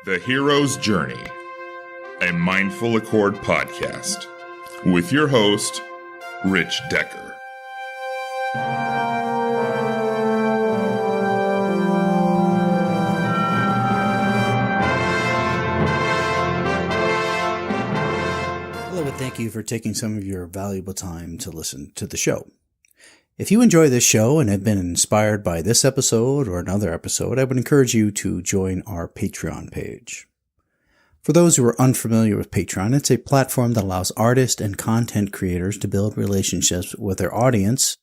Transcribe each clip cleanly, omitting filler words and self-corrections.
The Hero's Journey, a Mindful Accord podcast, with your host, Rich Decker. Hello, and thank you for taking some of your valuable time to listen to the show. If you enjoy this show and have been inspired by this episode or another episode, I would encourage you to join our Patreon page. For those who are unfamiliar with Patreon, it's a platform that allows artists and content creators to build relationships with their audience,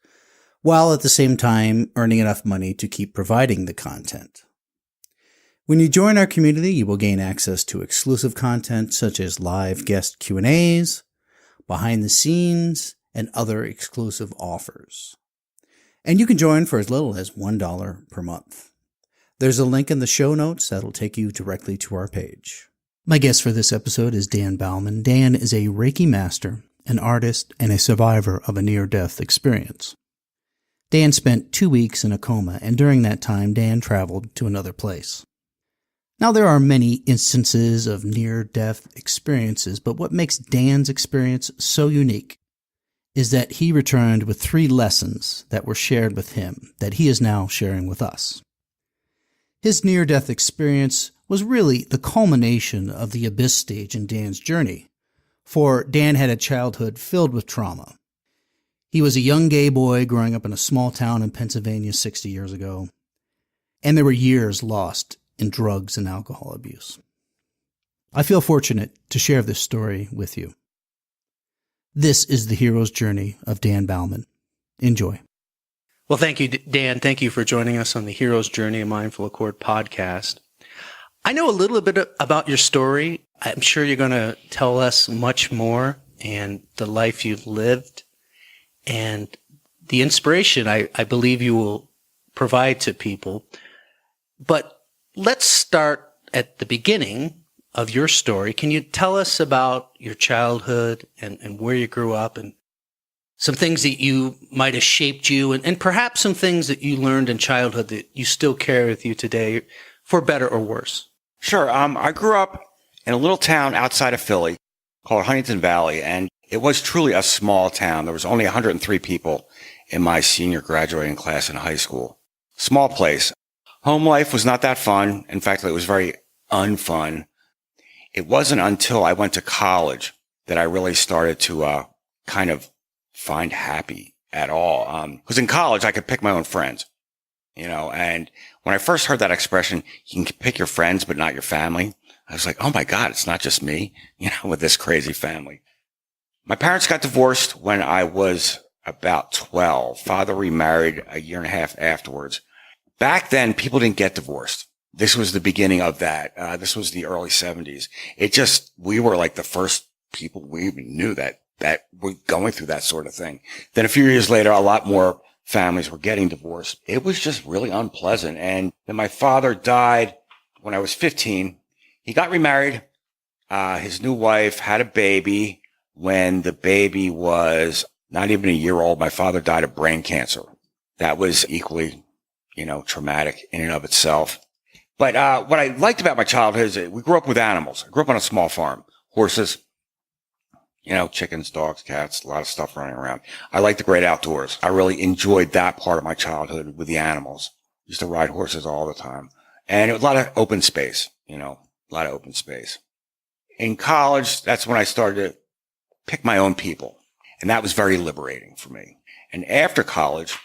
while at the same time earning enough money to keep providing the content. When you join our community, you will gain access to exclusive content such as live guest Q&As, behind the scenes, and other exclusive offers. And you can join for as little as $1 per month. There's a link in the show notes that'll take you directly to our page. My guest for this episode is Dan Bauman. Dan is a Reiki master, an artist, and a survivor of a near-death experience. Dan spent 2 weeks in a coma, and during that time, Dan traveled to another place. Now, there are many instances of near-death experiences, but what makes Dan's experience so unique is that he returned with 3 lessons that were shared with him that he is now sharing with us. His near-death experience was really the culmination of the abyss stage in Dan's journey, for Dan had a childhood filled with trauma. He was a young gay boy growing up in a small town in Pennsylvania 60 years ago, and there were years lost in drugs and alcohol abuse. I feel fortunate to share this story with you. This is the hero's journey of Dan Bauman. Enjoy. Well, thank you, Dan. Thank you for joining us on the Hero's Journey, a Mindful Accord podcast. I know a little bit about your story. I'm sure you're going to tell us much more, and the life you've lived and the inspiration I believe you will provide to people. But let's start at the beginning of your story. Can you tell us about your childhood and where you grew up and some things that you might have shaped you and perhaps some things that you learned in childhood that you still carry with you today, for better or worse? Sure. I grew up in a little town outside of Philly called Huntington Valley, and it was truly a small town. There was only 103 people in my senior graduating class in high school. Small place. Home life was not that fun. In fact, it was very unfun. It wasn't until I went to college that I really started to kind of find happy at all. Because in college, I could pick my own friends, and when I first heard that expression, you can pick your friends, but not your family, I was like, oh my God, it's not just me, with this crazy family. My parents got divorced when I was about 12. Father remarried a year and a half afterwards. Back then, people didn't get divorced. This was the beginning of that. This was the early 70s. We were like the first people we even knew that were going through that sort of thing. Then a few years later, a lot more families were getting divorced. It was just really unpleasant. And then my father died when I was 15. He got remarried. His new wife had a baby. When the baby was not even a year old, my father died of brain cancer. That was equally, traumatic in and of itself. But what I liked about my childhood is that we grew up with animals. I grew up on a small farm. Horses, chickens, dogs, cats, a lot of stuff running around. I like the great outdoors. I really enjoyed that part of my childhood with the animals. Used to ride horses all the time. And it was a lot of open space, a lot of open space. In college, that's when I started to pick my own people. And that was very liberating for me. And after college,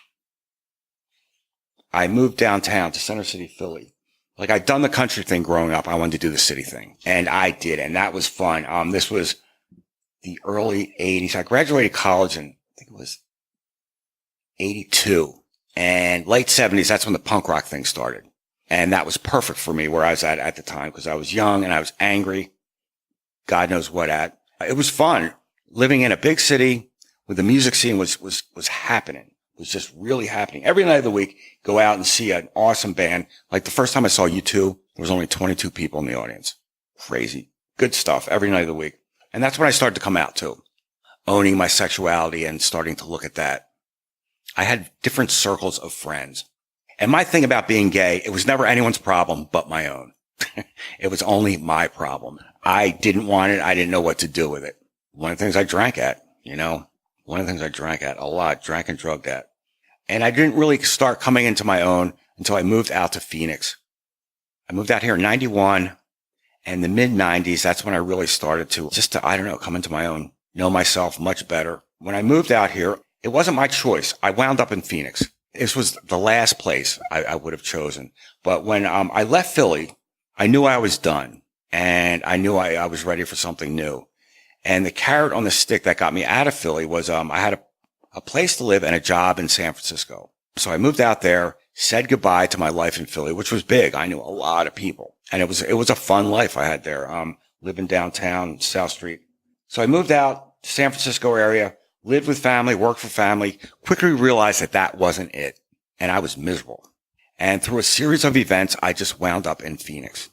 I moved downtown to Center City, Philly. Like, I'd done the country thing growing up. I wanted to do the city thing. And I did. And that was fun. This was the early 80s. I graduated college in, I think it was 82. And late 70s, that's when the punk rock thing started. And that was perfect for me where I was at the time, because I was young and I was angry. God knows what at. It was fun. Living in a big city with the music scene was happening. It was just really happening. Every night of the week, go out and see an awesome band. Like the first time I saw U2, there was only 22 people in the audience. Crazy. Good stuff every night of the week. And that's when I started to come out too. Owning my sexuality and starting to look at that. I had different circles of friends. And my thing about being gay, it was never anyone's problem but my own. It was only my problem. I didn't want it. I didn't know what to do with it. One of the things I drank at, one of the things I drank at a lot, drank and drugged at. And I didn't really start coming into my own until I moved out to Phoenix. I moved out here in 91, and the mid 90s, that's when I really started to come into my own, know myself much better. When I moved out here, it wasn't my choice. I wound up in Phoenix. This was the last place I would have chosen. But when I left Philly, I knew I was done, and I knew I was ready for something new. And the carrot on the stick that got me out of Philly was I had a place to live and a job in San Francisco. So I moved out there, said goodbye to my life in Philly, which was big. I knew a lot of people, and it was a fun life I had there. Living downtown, South Street. So I moved out to San Francisco area, lived with family, worked for family, quickly realized that wasn't it. And I was miserable. And through a series of events, I just wound up in Phoenix.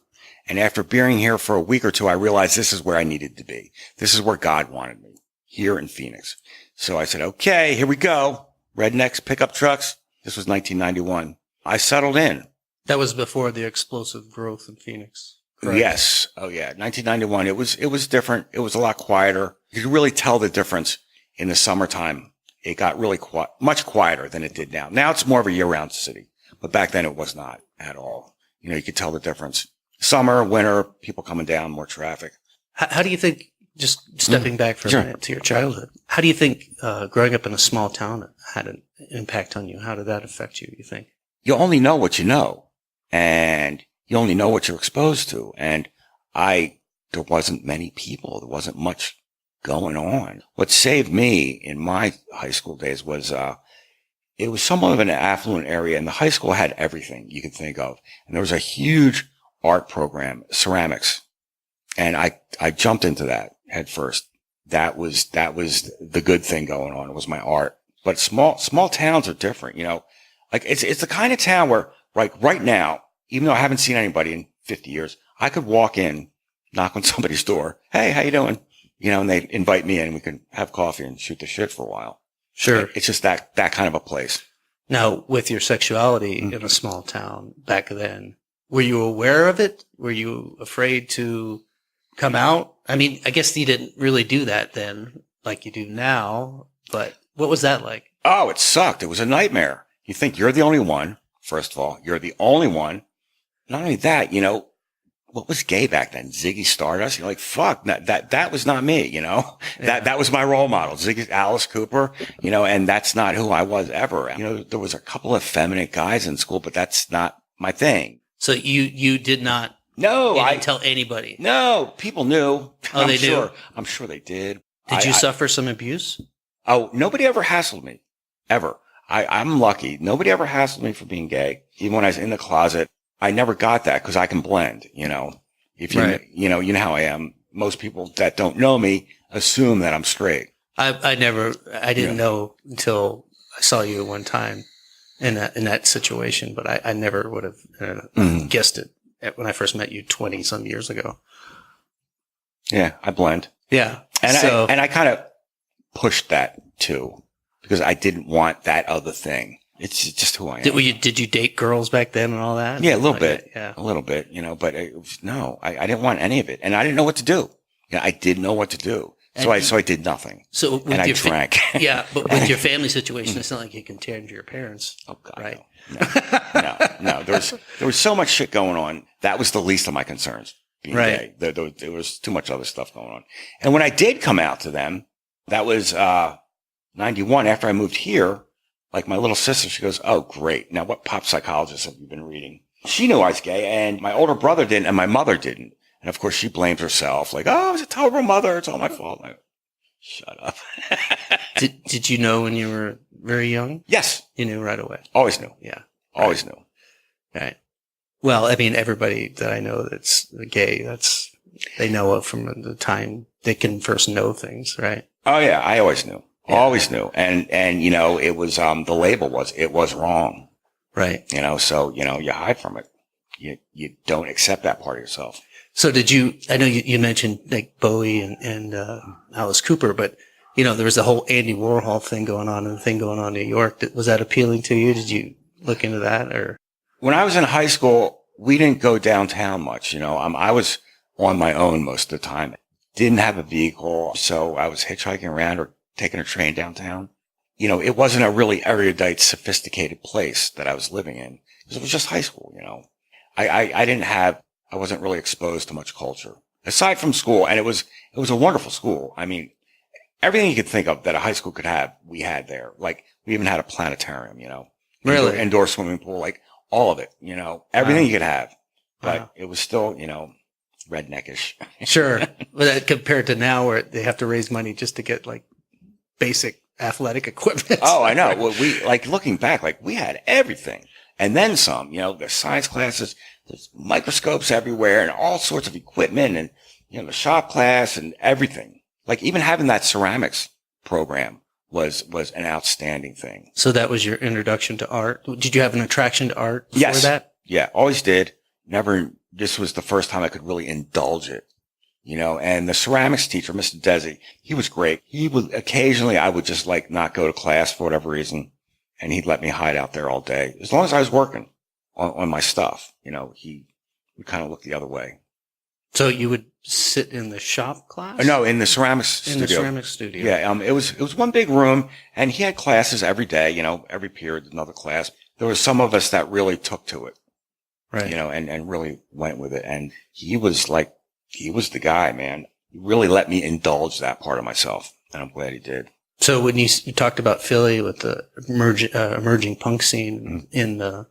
And after being here for a week or two, I realized this is where I needed to be. This is where God wanted me, here in Phoenix. So I said, okay, here we go. Rednecks, pickup trucks. This was 1991. I settled in. That was before the explosive growth in Phoenix. Correct? Yes. Oh yeah. 1991. It was different. It was a lot quieter. You could really tell the difference in the summertime. It got really much quieter than it did now. Now it's more of a year-round city, but back then it was not at all. You could tell the difference. Summer, winter, people coming down, more traffic. How do you think, just stepping back for a minute to your childhood, how do you think growing up in a small town had an impact on you? How did that affect you think? You only know what you know, and you only know what you're exposed to. And there wasn't many people. There wasn't much going on. What saved me in my high school days was, it was somewhat of an affluent area, and the high school had everything you could think of. And there was a huge art program, ceramics. And I jumped into that head first. That was the good thing going on. It was my art. But small towns are different, like it's the kind of town where, like right now, even though I haven't seen anybody in 50 years, I could walk in, knock on somebody's door. Hey, how you doing? And they invite me in, we can have coffee and shoot the shit for a while. Sure. It's just that kind of a place. Now, with your sexuality in a small town back then, were you aware of it? Were you afraid to come out? I mean, I guess you didn't really do that then like you do now, but what was that like? Oh, it sucked. It was a nightmare. You think you're the only one. First of all, you're the only one. Not only that, what was gay back then? Ziggy Stardust? You're like, fuck, that was not me, Yeah. That was my role model. Alice Cooper, and that's not who I was ever. There was a couple of feminine guys in school, but that's not my thing. So you did not. No, you didn't tell anybody. No, people knew. Oh, they knew. I'm sure they did. Did you suffer some abuse? Oh, nobody ever hassled me. Ever. I'm lucky. Nobody ever hassled me for being gay. Even when I was in the closet, I never got that because I can blend, If you, right. you know how I am. Most people that don't know me assume that I'm straight. I didn't know until I saw you one time in that situation, but I never would have guessed it when I first met you 20 some years ago. Yeah, I blend. Yeah. And I kind of pushed that too because I didn't want that other thing. It's just who I am. Did you date girls back then and all that? Yeah, a little bit. Yeah. A little bit, but I didn't want any of it. And I didn't know what to do. I didn't know what to do. So I did nothing. So and I drank. Yeah, but with your family situation, it's not like you can tear into your parents. Oh God, right? No. There was so much shit going on. That was the least of my concerns. Being right. gay. There was too much other stuff going on. And when I did come out to them, that was 91. After I moved here, like my little sister, she goes, "Oh, great! Now what pop psychologist have you been reading?" She knew I was gay, and my older brother didn't, and my mother didn't. And of course, she blames herself, like, "Oh, I was a terrible mother. It's all my fault." Like, shut up. Did you know when you were very young? Yes. You knew right away. Always knew. Yeah. Always knew. Right. Well, I mean, everybody that I know that's gay, they know it from the time they can first know things, right? Oh yeah, I always knew. Yeah. Always knew. And it was the label was wrong. Right. So you hide from it. You don't accept that part of yourself. So I know you mentioned like Bowie and Alice Cooper, but there was the whole Andy Warhol thing going on and the thing going on in New York. Was that appealing to you? Did you look into that or? When I was in high school, we didn't go downtown much. I was on my own most of the time. Didn't have a vehicle, so I was hitchhiking around or taking a train downtown. It wasn't a really erudite, sophisticated place that I was living in, because it was just high school. I wasn't really exposed to much culture aside from school, and it was a wonderful school. I mean, everything you could think of that a high school could have, we had there. Like, we even had a planetarium, Really? indoor swimming pool, like all of it, everything you could have. But Wow. it was still, redneckish. Sure. But that compared to now where they have to raise money just to get like basic athletic equipment. Oh, I know. Well, looking back, we had everything and then some, there's science classes, there's microscopes everywhere and all sorts of equipment and, the shop class and everything. Like, even having that ceramics program was an outstanding thing. So that was your introduction to art. Did you have an attraction to art before Yes. that? Yeah, always did. This was the first time I could really indulge it, and the ceramics teacher, Mr. Desi, he was great. Occasionally I would just not go to class for whatever reason, and he'd let me hide out there all day. As long as I was working on my stuff, he would kind of look the other way. So you would sit in the shop class? No, in the ceramics studio. In the ceramics studio. Yeah, it was one big room, and he had classes every day, every period, another class. There was some of us that really took to it. Right. And really went with it. And he was the guy, man. He really let me indulge that part of myself. And I'm glad he did. So when you talked about Philly with the emerging punk scene in the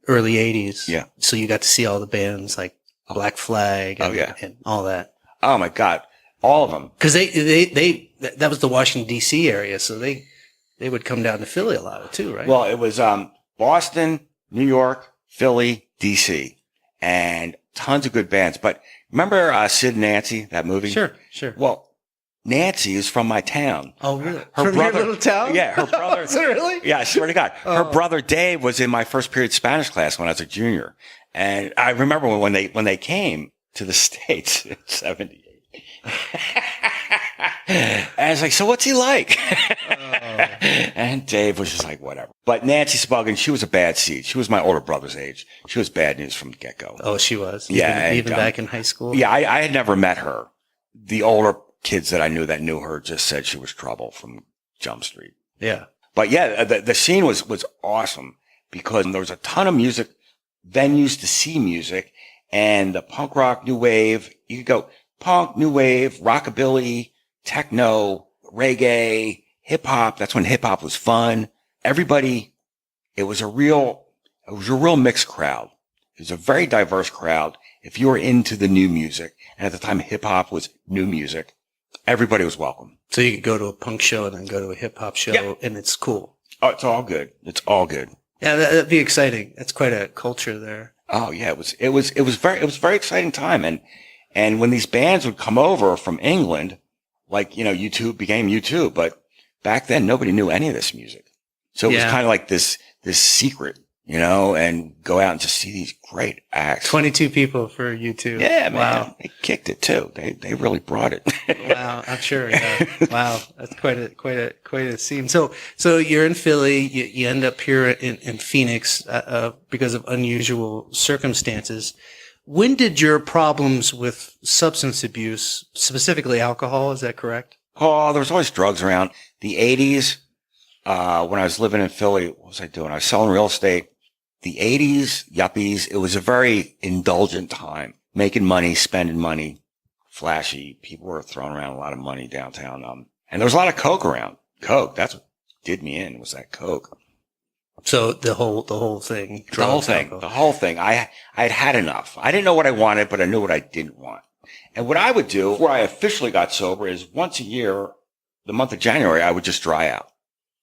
early 80s. Yeah. So you got to see all the bands like Black Flag and all that. Oh my God. All of them. Cause that was the Washington DC area. So they would come down to Philly a lot too, right? Well, it was, Boston, New York, Philly, DC, and tons of good bands. But remember, Sid and Nancy, that movie? Sure. Well, Nancy is from my town. Oh, really? Her From your little town? Yeah, her brother. Is it really? Yeah, I swear to God. Her brother Dave was in my first period Spanish class when I was a junior. And I remember when they came to the States in 78. And I was like, so what's he like? And Dave was just like, whatever. But Nancy Spuggan, she was a bad seed. She was my older brother's age. She was bad news from the get-go. Oh, she was? Yeah. Even back in high school? Yeah, I had never met her. The older kids that knew her just said she was trouble from Jump Street. Yeah. But yeah, the scene was awesome because there was a ton of music, venues to see music, and the punk rock, new wave. You could go punk, new wave, rockabilly, techno, reggae, hip hop. That's when hip hop was fun. Everybody, it was a real mixed crowd. It was a very diverse crowd. If you were into the new music, and at the time hip hop was new music, everybody was welcome. So you could go to a punk show and then go to a hip hop show, and it's cool. Oh, it's all good. It's all good. Yeah, that'd be exciting. That's quite a culture there. Oh yeah, it was a very exciting time. And when these bands would come over from England, U2 became U2, but back then nobody knew any of this music. So it was kind of like this secret, and go out and just see these great acts. 22 people for U2. Yeah, man. Wow. They kicked it too. They really brought it. Wow, I'm sure. Yeah. Wow, that's quite a scene. So you're in Philly. You end up here in Phoenix because of unusual circumstances. When did your problems with substance abuse, specifically alcohol, is that correct? Oh, there was always drugs around. The 80s, when I was living in Philly, what was I doing? I was selling real estate. The 80s, yuppies, it was a very indulgent time. Making money, spending money, flashy. People were throwing around a lot of money downtown. And there was a lot of coke around. Coke, that's what did me in, was that coke. So the whole thing. Drugs, The whole thing. I had enough. I didn't know what I wanted, but I knew what I didn't want. And what I would do, where I officially got sober, is once a year, the month of January, I would just dry out.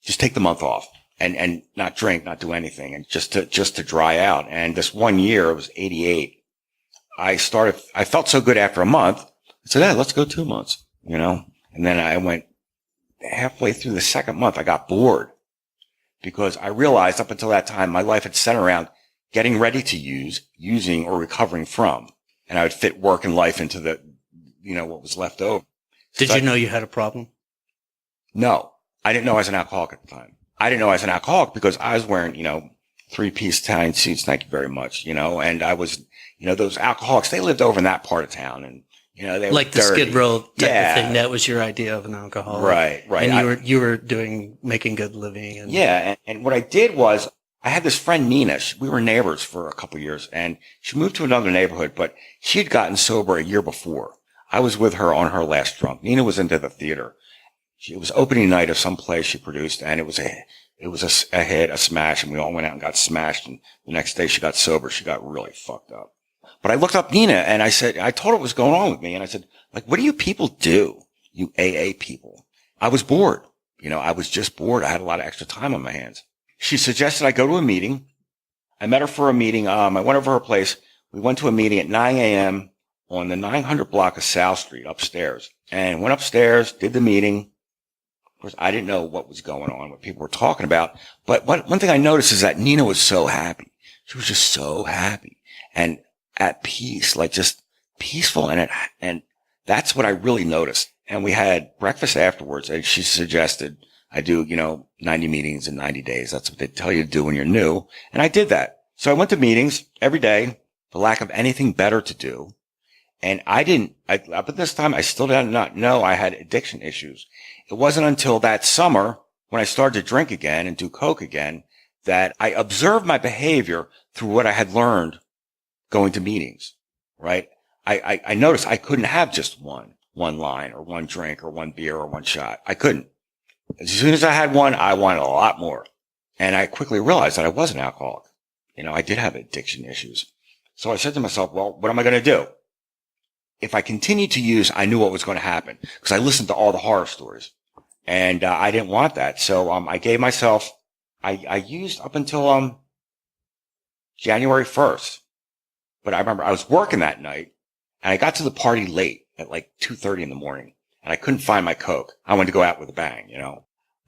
Just take the month off and not drink, not do anything, and just to dry out. And this one year, it was 88. I felt so good after a month. I said, yeah, let's go 2 months, And then I went halfway through the second month, I got bored because I realized up until that time, my life had centered around getting ready to use, using, or recovering from. And I would fit work and life into the, what was left over. Did you know you had a problem? No, I didn't know I was an alcoholic at the time. I didn't know I was an alcoholic because I was wearing, 3-piece Italian suits. Thank you very much. And I was, those alcoholics, they lived over in that part of town, and, they like were the dirty. Skid Row type Yeah. of thing. That was your idea of an alcoholic. Right. And you were making good living. And yeah. And what I did was I had this friend, Nina. We were neighbors for a couple of years, and she moved to another neighborhood, but she had gotten sober a year before. I was with her on her last drunk. Nina was into the theater. It was opening night of some play she produced, and it was a hit, a smash, and we all went out and got smashed. And the next day she got sober. She got really fucked up. But I looked up Nina and I told her what was going on with me. And I said, like, what do you people do? You AA people. I was bored. I was just bored. I had a lot of extra time on my hands. She suggested I go to a meeting. I met her for a meeting. I went over her place. We went to a meeting at 9 a.m. on the 900 block of South Street upstairs, and went upstairs, did the meeting. Of course, I didn't know what was going on, what people were talking about. But one thing I noticed is that Nina was so happy. She was just so happy and at peace, like just peaceful. And that's what I really noticed. And we had breakfast afterwards, and she suggested I do, 90 meetings in 90 days. That's what they tell you to do when you're new. And I did that. So I went to meetings every day for lack of anything better to do. And up at this time, I still did not know I had addiction issues. It wasn't until that summer when I started to drink again and do coke again that I observed my behavior through what I had learned going to meetings, right? I noticed I couldn't have just one line or one drink or one beer or one shot. I couldn't. As soon as I had one, I wanted a lot more. And I quickly realized that I was an alcoholic. I did have addiction issues. So I said to myself, well, what am I going to do? If I continued to use, I knew what was going to happen because I listened to all the horror stories, and I didn't want that. So I gave myself, I used up until January 1st. But I remember I was working that night, and I got to the party late at like 2:30 in the morning, and I couldn't find my coke. I wanted to go out with a bang,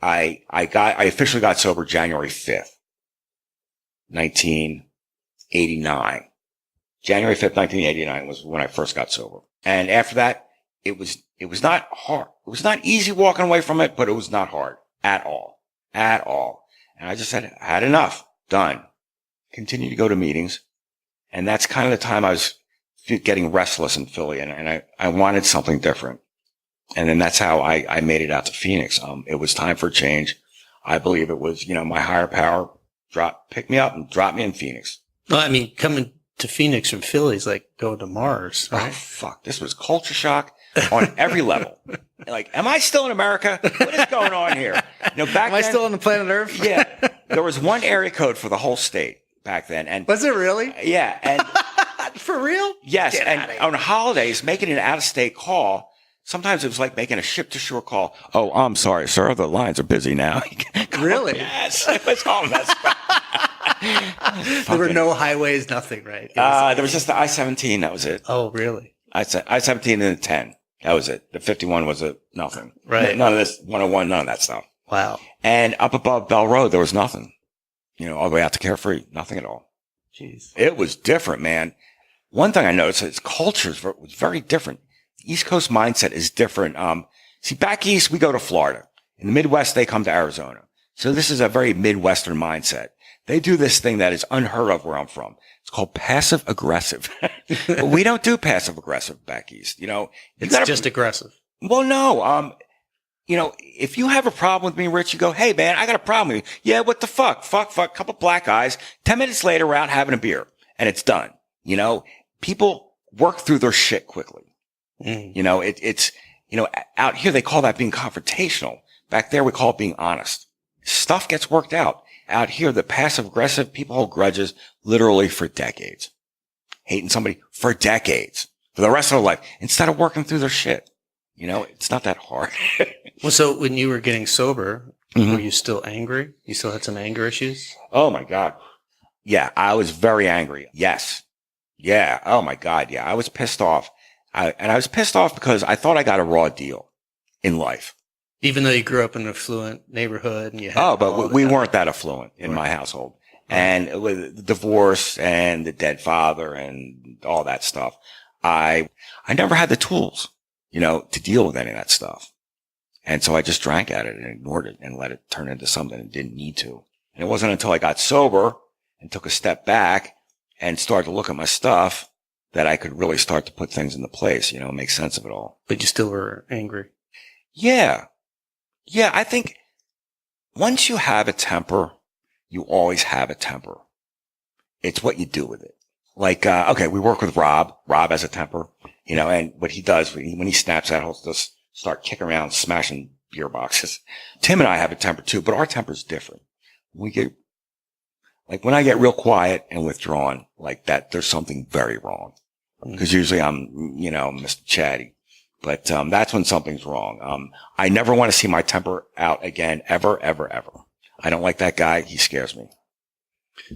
I officially got sober January 5th, 1989. January 5th, 1989 was when I first got sober. And after that, it was not hard. It was not easy walking away from it, but it was not hard at all. And I just said, I had enough. Done. Continued to go to meetings. And that's kind of the time I was getting restless in Philly, and I wanted something different. And then that's how I made it out to Phoenix. It was time for change. I believe it was, my higher power picked me up and dropped me in Phoenix. Well, I mean, coming to Phoenix from Philly is like going to Mars, right? Oh, fuck. This was culture shock on every level. Like, am I still in America? What is going on here? Back Am I still on the planet Earth? Yeah. There was one area code for the whole state back then. And was it really? Yeah. And for real? Yes. And on holidays, making an out-of-state call, sometimes it was like making a ship-to-shore call. Oh, I'm sorry, sir. The lines are busy now. Really? Yes. It was all messed up. There were no highways, nothing, right? There was just the I-17. That was it. Oh, really? I-17 and the 10. That was it. The 51 was nothing. Right. None of this 101, none of that stuff. Wow. And up above Bell Road, there was nothing. All the way out to Carefree, nothing at all. Jeez. It was different, man. One thing I noticed is culture was very different. The East Coast mindset is different. See, back east, we go to Florida. In the Midwest, they come to Arizona. So this is a very Midwestern mindset. They do this thing that is unheard of where I'm from. It's called passive aggressive. But we don't do passive aggressive back east. It's just aggressive. Well, no. If you have a problem with me, Rich, you go, hey, man, I got a problem with you. Yeah, what the fuck? Fuck, couple black eyes. 10 minutes later, we're out having a beer, and it's done. People work through their shit quickly. It's out here, they call that being confrontational. Back there, we call it being honest. Stuff gets worked out. Out here, the passive aggressive people hold grudges literally for decades. Hating somebody for decades, for the rest of their life, instead of working through their shit. It's not that hard. Well, so when you were getting sober, were you still angry? You still had some anger issues? Oh my God. Yeah, I was very angry. Yes. Yeah. Oh my God. Yeah. I was pissed off. I was pissed off because I thought I got a raw deal in life. Even though you grew up in an affluent neighborhood and you had but we weren't that affluent in my household. And with the divorce and the dead father and all that stuff, I never had the tools, to deal with any of that stuff. And so I just drank at it and ignored it and let it turn into something it didn't need to. And it wasn't until I got sober and took a step back and started to look at my stuff, that I could really start to put things into place, make sense of it all. But you still were angry. Yeah. Yeah. I think once you have a temper, you always have a temper. It's what you do with it. Like, okay, we work with Rob. Rob has a temper, and what he does when he snaps out, he'll just start kicking around, smashing beer boxes. Tim and I have a temper too, but our temper's different. When I get real quiet and withdrawn like that, there's something very wrong. Because usually I'm, Mr. Chatty. But that's when something's wrong. I never want to see my temper out again, ever, ever, ever. I don't like that guy. He scares me.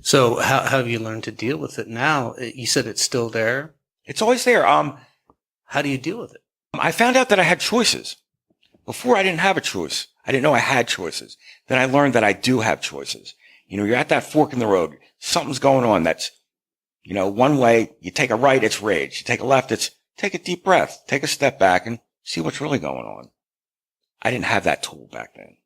So how have you learned to deal with it now? You said it's still there. It's always there. How do you deal with it? I found out that I had choices. Before I didn't have a choice. I didn't know I had choices. Then I learned that I do have choices. You're at that fork in the road. Something's going on that's, one way, you take a right, it's rage. You take a left, it's take a deep breath, take a step back and see what's really going on. I didn't have that tool back then.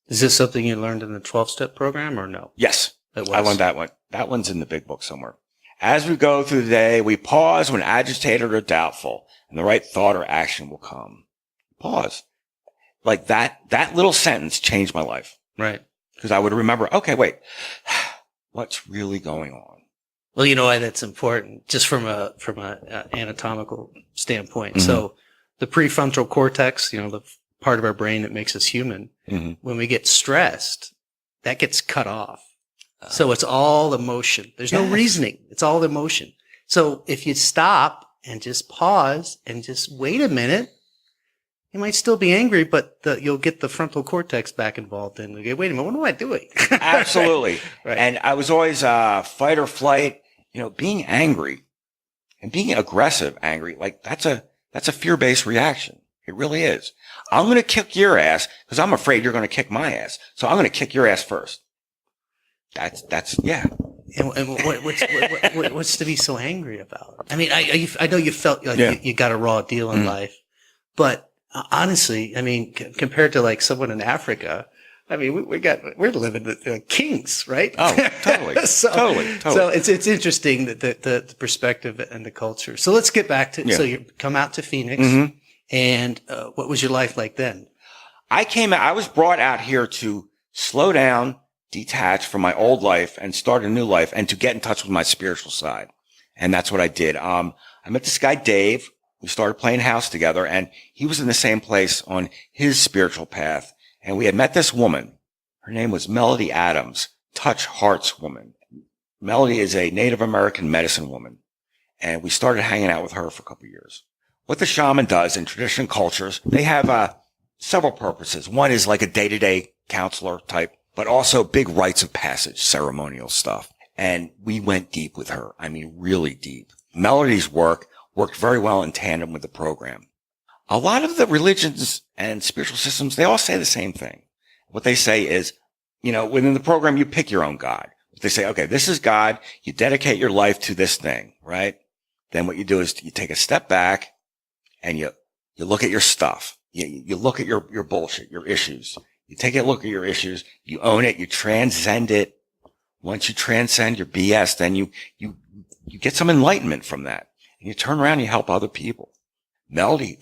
Is this something you learned in the 12-step program or no? Yes. I learned that one. That one's in the big book somewhere. As we go through the day, we pause when agitated or doubtful, and the right thought or action will come. Pause. Like that little sentence changed my life. Right. Because I would remember, okay, wait, what's really going on? Well, you know why that's important, just from a anatomical standpoint. Mm-hmm. So the prefrontal cortex, the part of our brain that makes us human, when we get stressed, that gets cut off. So it's all emotion. There's no reasoning. It's all emotion. So if you stop and just pause and just wait a minute, you might still be angry, but you'll get the frontal cortex back involved and you go, wait a minute, what am I doing? Absolutely. Right. And I was always fight or flight, being angry and being aggressive angry, like that's a fear-based reaction. It really is. I'm going to kick your ass because I'm afraid you're going to kick my ass. So I'm going to kick your ass first. That's yeah. And what's to be so angry about? I mean, I know you felt like you got a raw deal in life, but honestly, I mean, compared to like someone in Africa, I mean, we're living with kings, right? Oh, totally. Totally. So it's interesting that the perspective and the culture. So let's get back to, so you come out to Phoenix and, what was your life like then? I was brought out here to slow down, detach from my old life and start a new life and to get in touch with my spiritual side. And that's what I did. I met this guy, Dave. We started playing house together and he was in the same place on his spiritual path. And we had met this woman. Her name was Melody Adams, Touch Hearts woman. Melody is a Native American medicine woman. And we started hanging out with her for a couple of years. What the shaman does in traditional cultures, they have several purposes. One is like a day-to-day counselor type, but also big rites of passage, ceremonial stuff. And we went deep with her. I mean, really deep. Melody's worked very well in tandem with the program. A lot of the religions and spiritual systems, they all say the same thing. What they say is, within the program, you pick your own God. They say, okay, this is God. You dedicate your life to this thing, right? Then what you do is you take a step back and you look at your stuff. You look at your bullshit, your issues. You take a look at your issues. You own it. You transcend it. Once you transcend your BS, then you get some enlightenment from that. And you turn around and you help other people. Melody,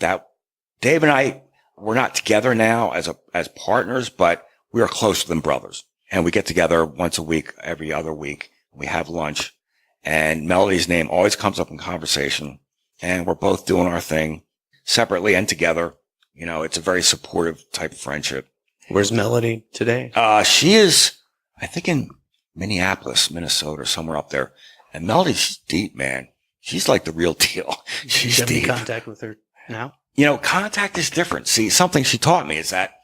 Dave and I, we're not together now as partners, but we are closer than brothers. And we get together once a week, every other week. We have lunch and Melody's name always comes up in conversation and we're both doing our thing separately and together. It's a very supportive type of friendship. Where's Melody today? She is, I think in Minneapolis, Minnesota, somewhere up there. And Melody's deep, man. She's like the real deal. She's deep. Do you have any contact with her now? Contact is different. See, something she taught me is that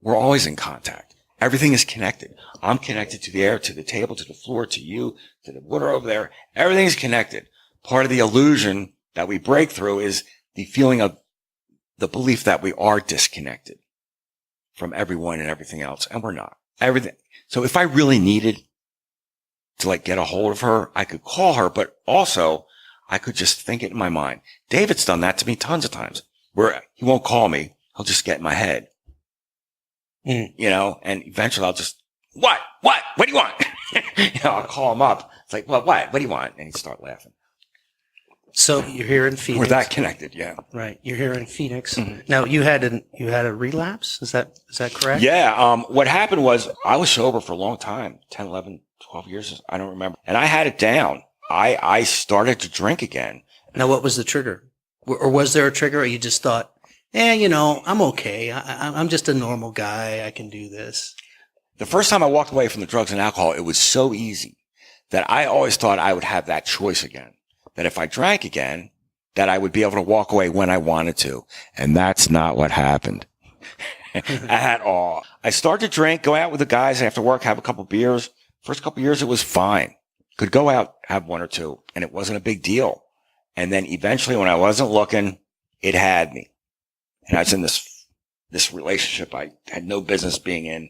we're always in contact. Everything is connected. I'm connected to the air, to the table, to the floor, to you, to the water over there. Everything is connected. Part of the illusion that we break through is the feeling of the belief that we are disconnected from everyone and everything else. And we're not. Everything. So if I really needed to get a hold of her, I could call her, but also I could just think it in my mind. David's done that to me tons of times where he won't call me. He'll just get in my head, and eventually I'll just, what do you want? I'll call him up It's like, well, what? What do you want? And he'd start laughing. So you're here in Phoenix. We're that connected, yeah. Right. You're here in Phoenix. Mm-hmm. Now you had a relapse. Is that correct? Yeah. What happened was I was sober for a long time, 10, 11, 12 years. I don't remember. And I had it down. I started to drink again. Now, what was the trigger? Or was there a trigger, or you just thought, I'm okay. I'm just a normal guy. I can do this. The first time I walked away from the drugs and alcohol, it was so easy that I always thought I would have that choice again. That if I drank again, that I would be able to walk away when I wanted to. And that's not what happened at all. I started to drink, go out with the guys after work, have a couple beers. First couple years, it was fine. Could go out, have one or two, and it wasn't a big deal. And then eventually, when I wasn't looking, it had me. And I was in this relationship I had no business being in,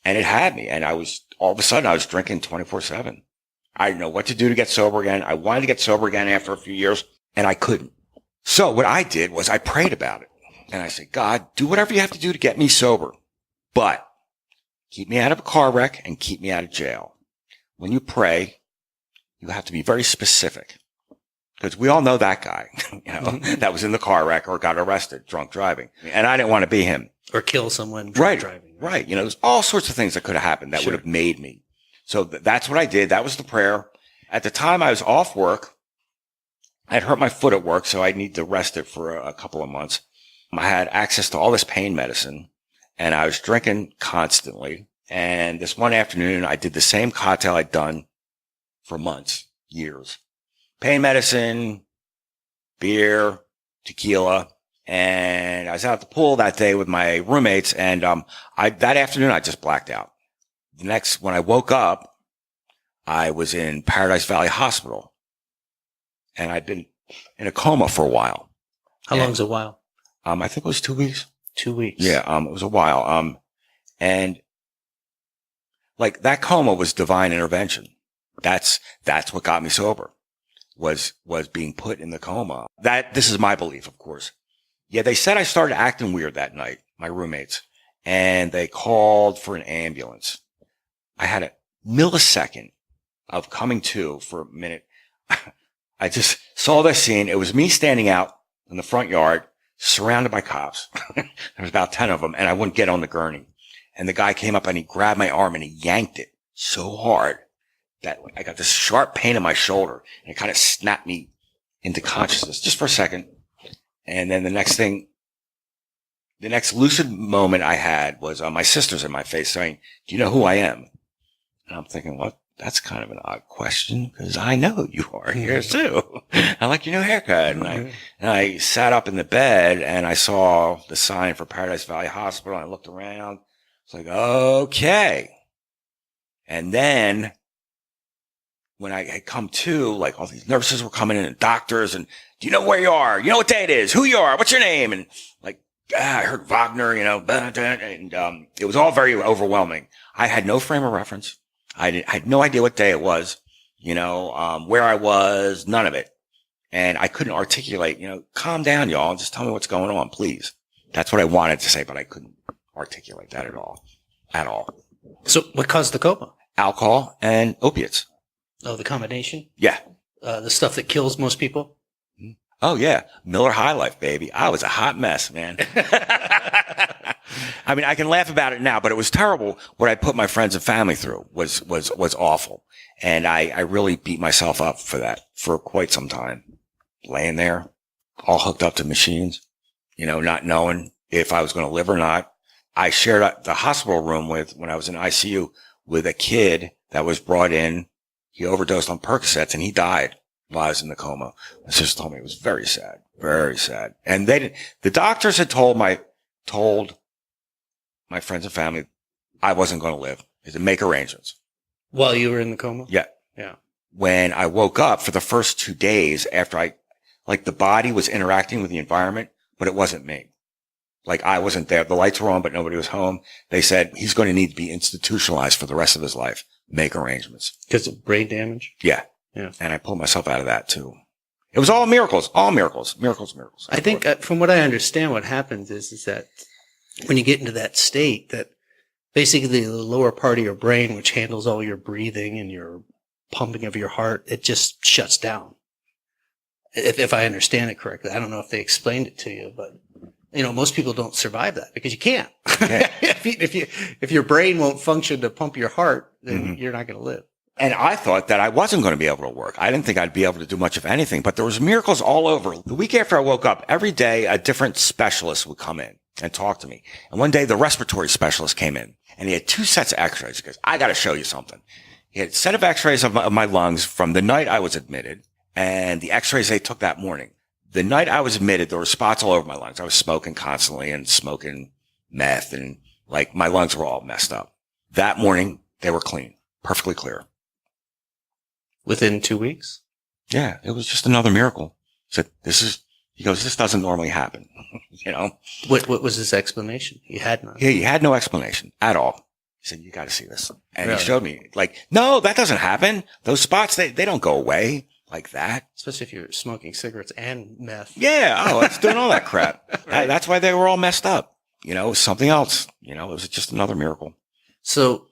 and it had me. And all of a sudden, I was drinking 24/7. I didn't know what to do to get sober again. I wanted to get sober again after a few years, and I couldn't. So what I did was I prayed about it. And I said, God, do whatever you have to do to get me sober, but keep me out of a car wreck and keep me out of jail. When you pray, you have to be very specific, because we all know that guy, that was in the car wreck or got arrested, drunk driving. And I didn't want to be him. Or kill someone drunk driving. Right. There's all sorts of things that could have happened that would have made me. So that's what I did. That was the prayer. At the time I was off work. I'd hurt my foot at work, so I need to rest it for a couple of months. I had access to all this pain medicine, and I was drinking constantly. And this one afternoon, I did the same cocktail I'd done for months, years. Pain medicine, beer, tequila. And I was out at the pool that day with my roommates, and that afternoon I just blacked out. When I woke up, I was in Paradise Valley Hospital, and I'd been in a coma for a while. How long's a while? I think it was 2 weeks. 2 weeks. Yeah, it was a while. And like that coma was divine intervention. That's what got me sober, was being put in the coma. This is my belief, of course. Yeah, they said I started acting weird that night, my roommates, and they called for an ambulance. I had a millisecond of coming to for a minute. I just saw this scene. It was me standing out in the front yard, surrounded by cops. There was about 10 of them, and I wouldn't get on the gurney. And the guy came up and he grabbed my arm and he yanked it so hard that I got this sharp pain in my shoulder, and it kind of snapped me into consciousness just for a second. And then the next lucid moment I had was my sister's in my face saying, "Do you know who I am?" And I'm thinking, what? That's kind of an odd question, because I know who you are here too. I like your new haircut. And I sat up in the bed and I saw the sign for Paradise Valley Hospital. And I looked around. It's like, okay. And then when I had come to, like all these nurses were coming in and doctors, and do you know where you are? You know what day it is? Who you are? What's your name? And like, I heard Wagner, and it was all very overwhelming. I had no frame of reference. I had no idea what day it was, where I was, none of it. And I couldn't articulate, calm down, y'all, and just tell me what's going on, please. That's what I wanted to say, but I couldn't articulate that at all. So what caused the coma? Alcohol and opiates. Oh, the combination? Yeah. The stuff that kills most people? Oh, yeah. Miller High Life, baby. I was a hot mess, man. I mean, I can laugh about it now, but it was terrible. What I put my friends and family through was awful. And I really beat myself up for that for quite some time. Laying there, all hooked up to machines, not knowing if I was going to live or not. I shared the hospital room when I was in ICU with a kid that was brought in. He overdosed on Percocets and he died while I was in the coma. My sister told me it was very sad, very sad. And the doctors had told my friends and family I wasn't going to live. They said, make arrangements. While you were in the coma? Yeah. Yeah. When I woke up for the first 2 days after the body was interacting with the environment, but it wasn't me. Like I wasn't there. The lights were on, but nobody was home. They said he's going to need to be institutionalized for the rest of his life. Make arrangements. Because of brain damage? Yeah. Yeah. And I pulled myself out of that too. It was all miracles. Miracles. I think from what I understand, what happens is that when you get into that state, that basically the lower part of your brain, which handles all your breathing and your pumping of your heart, it just shuts down. If I understand it correctly. I don't know if they explained it to you, but most people don't survive that because you can't. Yeah. if your brain won't function to pump your heart, then you're not going to live. And I thought that I wasn't going to be able to work. I didn't think I'd be able to do much of anything, but there was miracles all over. The week after I woke up, every day a different specialist would come in and talk to me. And one day the respiratory specialist came in and he had 2 sets of x-rays. He goes, I got to show you something. He had a set of x-rays of my lungs from the night I was admitted and the x-rays they took that morning. The night I was admitted, there were spots all over my lungs. I was smoking constantly and smoking meth and like my lungs were all messed up. That morning, they were clean, perfectly clear. Within 2 weeks? Yeah, it was just another miracle. He said, he goes, this doesn't normally happen, What was his explanation? He had none. Yeah, he had no explanation at all. He said, you got to see this. And Really? He showed me like, no, that doesn't happen. Those spots, they don't go away like that. Especially if you're smoking cigarettes and meth. Yeah. Oh, it's doing all that crap. Right. That's why they were all messed up. It was something else. It was just another miracle. So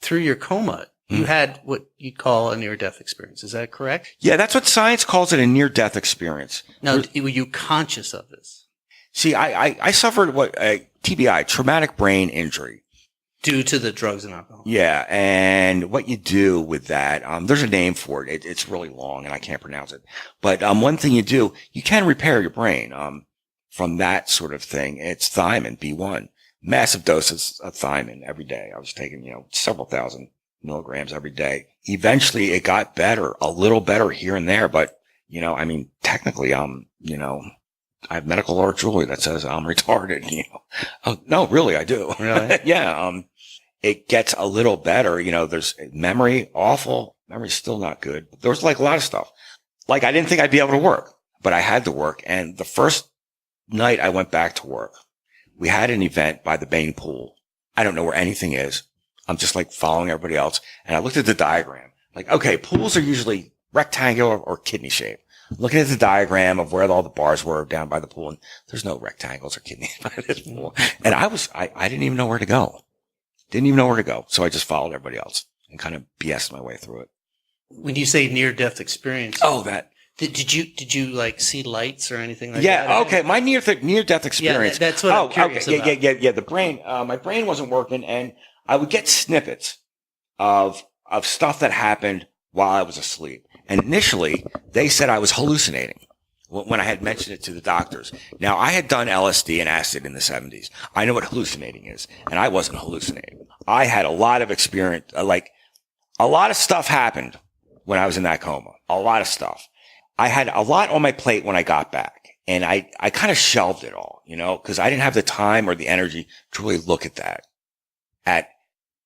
through your coma, you had what you'd call a near-death experience. Is that correct? Yeah, that's what science calls it, a near-death experience. Now, were you conscious of this? See, I suffered TBI, traumatic brain injury. Due to the drugs and alcohol. Yeah, and what you do with that, there's a name for it. It's really long, and I can't pronounce it. But one thing you do, you can repair your brain from that sort of thing. It's thiamine, B1. Massive doses of thiamine every day. I was taking, several thousand milligrams every day. Eventually, it got better, a little better here and there. But, technically, I have medical art jewelry that says I'm retarded, Oh, no, really, I do. Really? Yeah. It gets a little better. There's memory, awful. Memory's still not good. There was like a lot of stuff. Like I didn't think I'd be able to work, but I had to work. And the first night I went back to work, we had an event by the Bauman pool. I don't know where anything is. I'm just like following everybody else. And I looked at the diagram. Like, okay, pools are usually rectangular or kidney shaped. Looking at the diagram of where all the bars were down by the pool, and there's no rectangles or kidneys by this pool. And I didn't even know where to go. So I just followed everybody else and kind of BS'd my way through it. When you say near-death experience. Oh, that. Did you like see lights or anything like that? Yeah. Okay. My near-death experience. Yeah, that's what I'm curious about. Yeah. The brain, my brain wasn't working and I would get snippets of stuff that happened while I was asleep. And initially, they said I was hallucinating when I had mentioned it to the doctors. Now, I had done LSD and acid in the 70s. I know what hallucinating is, and I wasn't hallucinating. I had a lot of experience, a lot of stuff happened when I was in that coma. A lot of stuff. I had a lot on my plate when I got back, and I kind of shelved it all, because I didn't have the time or the energy to really look at that, at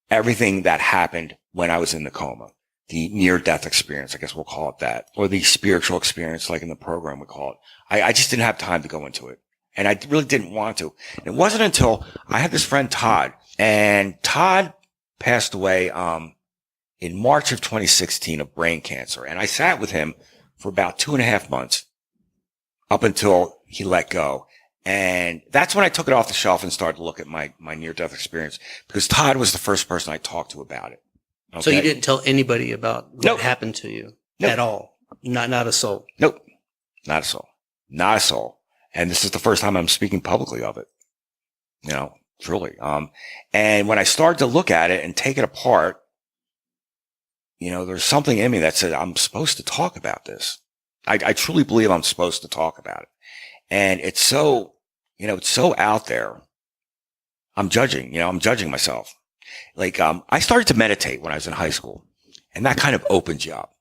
everything that happened when I was in the coma. The near-death experience, I guess we'll call it that, or the spiritual experience, like in the program we call it. I just didn't have time to go into it, and I really didn't want to. And it wasn't until I had this friend Todd, and Todd passed away in March of 2016 of brain cancer, and I sat with him for about 2.5 months up until he let go. And that's when I took it off the shelf and started to look at my near-death experience, because Todd was the first person I talked to about it. Okay. So you didn't tell anybody about what Nope. happened to you Nope. at all? Not a soul? Nope. Not a soul. Not a soul. And this is the first time I'm speaking publicly of it. Truly. And when I started to look at it and take it apart, there's something in me that said, I'm supposed to talk about this. I truly believe I'm supposed to talk about it. And it's so, it's so out there. I'm judging myself. I started to meditate when I was in high school, and that kind of opens you up.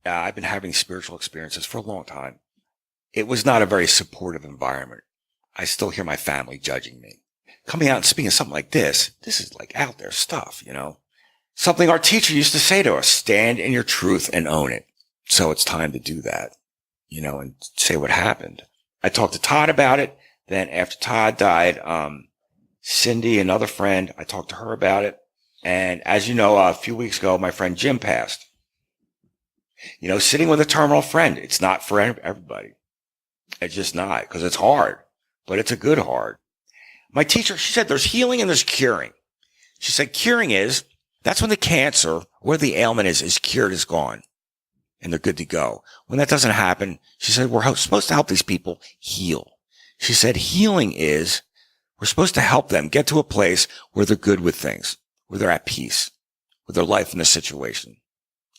I've been having spiritual experiences for a long time. It was not a very supportive environment. I still hear my family judging me. Coming out and speaking something like this is like out there stuff, Something our teacher used to say to us, stand in your truth and own it. So it's time to do that, and say what happened. I talked to Todd about it. Then after Todd died, Cindy, another friend, I talked to her about it. And as you know, a few weeks ago, my friend Jim passed. Sitting with a terminal friend, it's not for everybody. It's just not, because it's hard, but it's a good hard. My teacher, she said there's healing and there's curing. She said curing that's when the cancer where the ailment is cured, is gone, and they're good to go. When that doesn't happen, she said, we're supposed to help these people heal. She said healing is we're supposed to help them get to a place where they're good with things, where they're at peace with their life and the situation.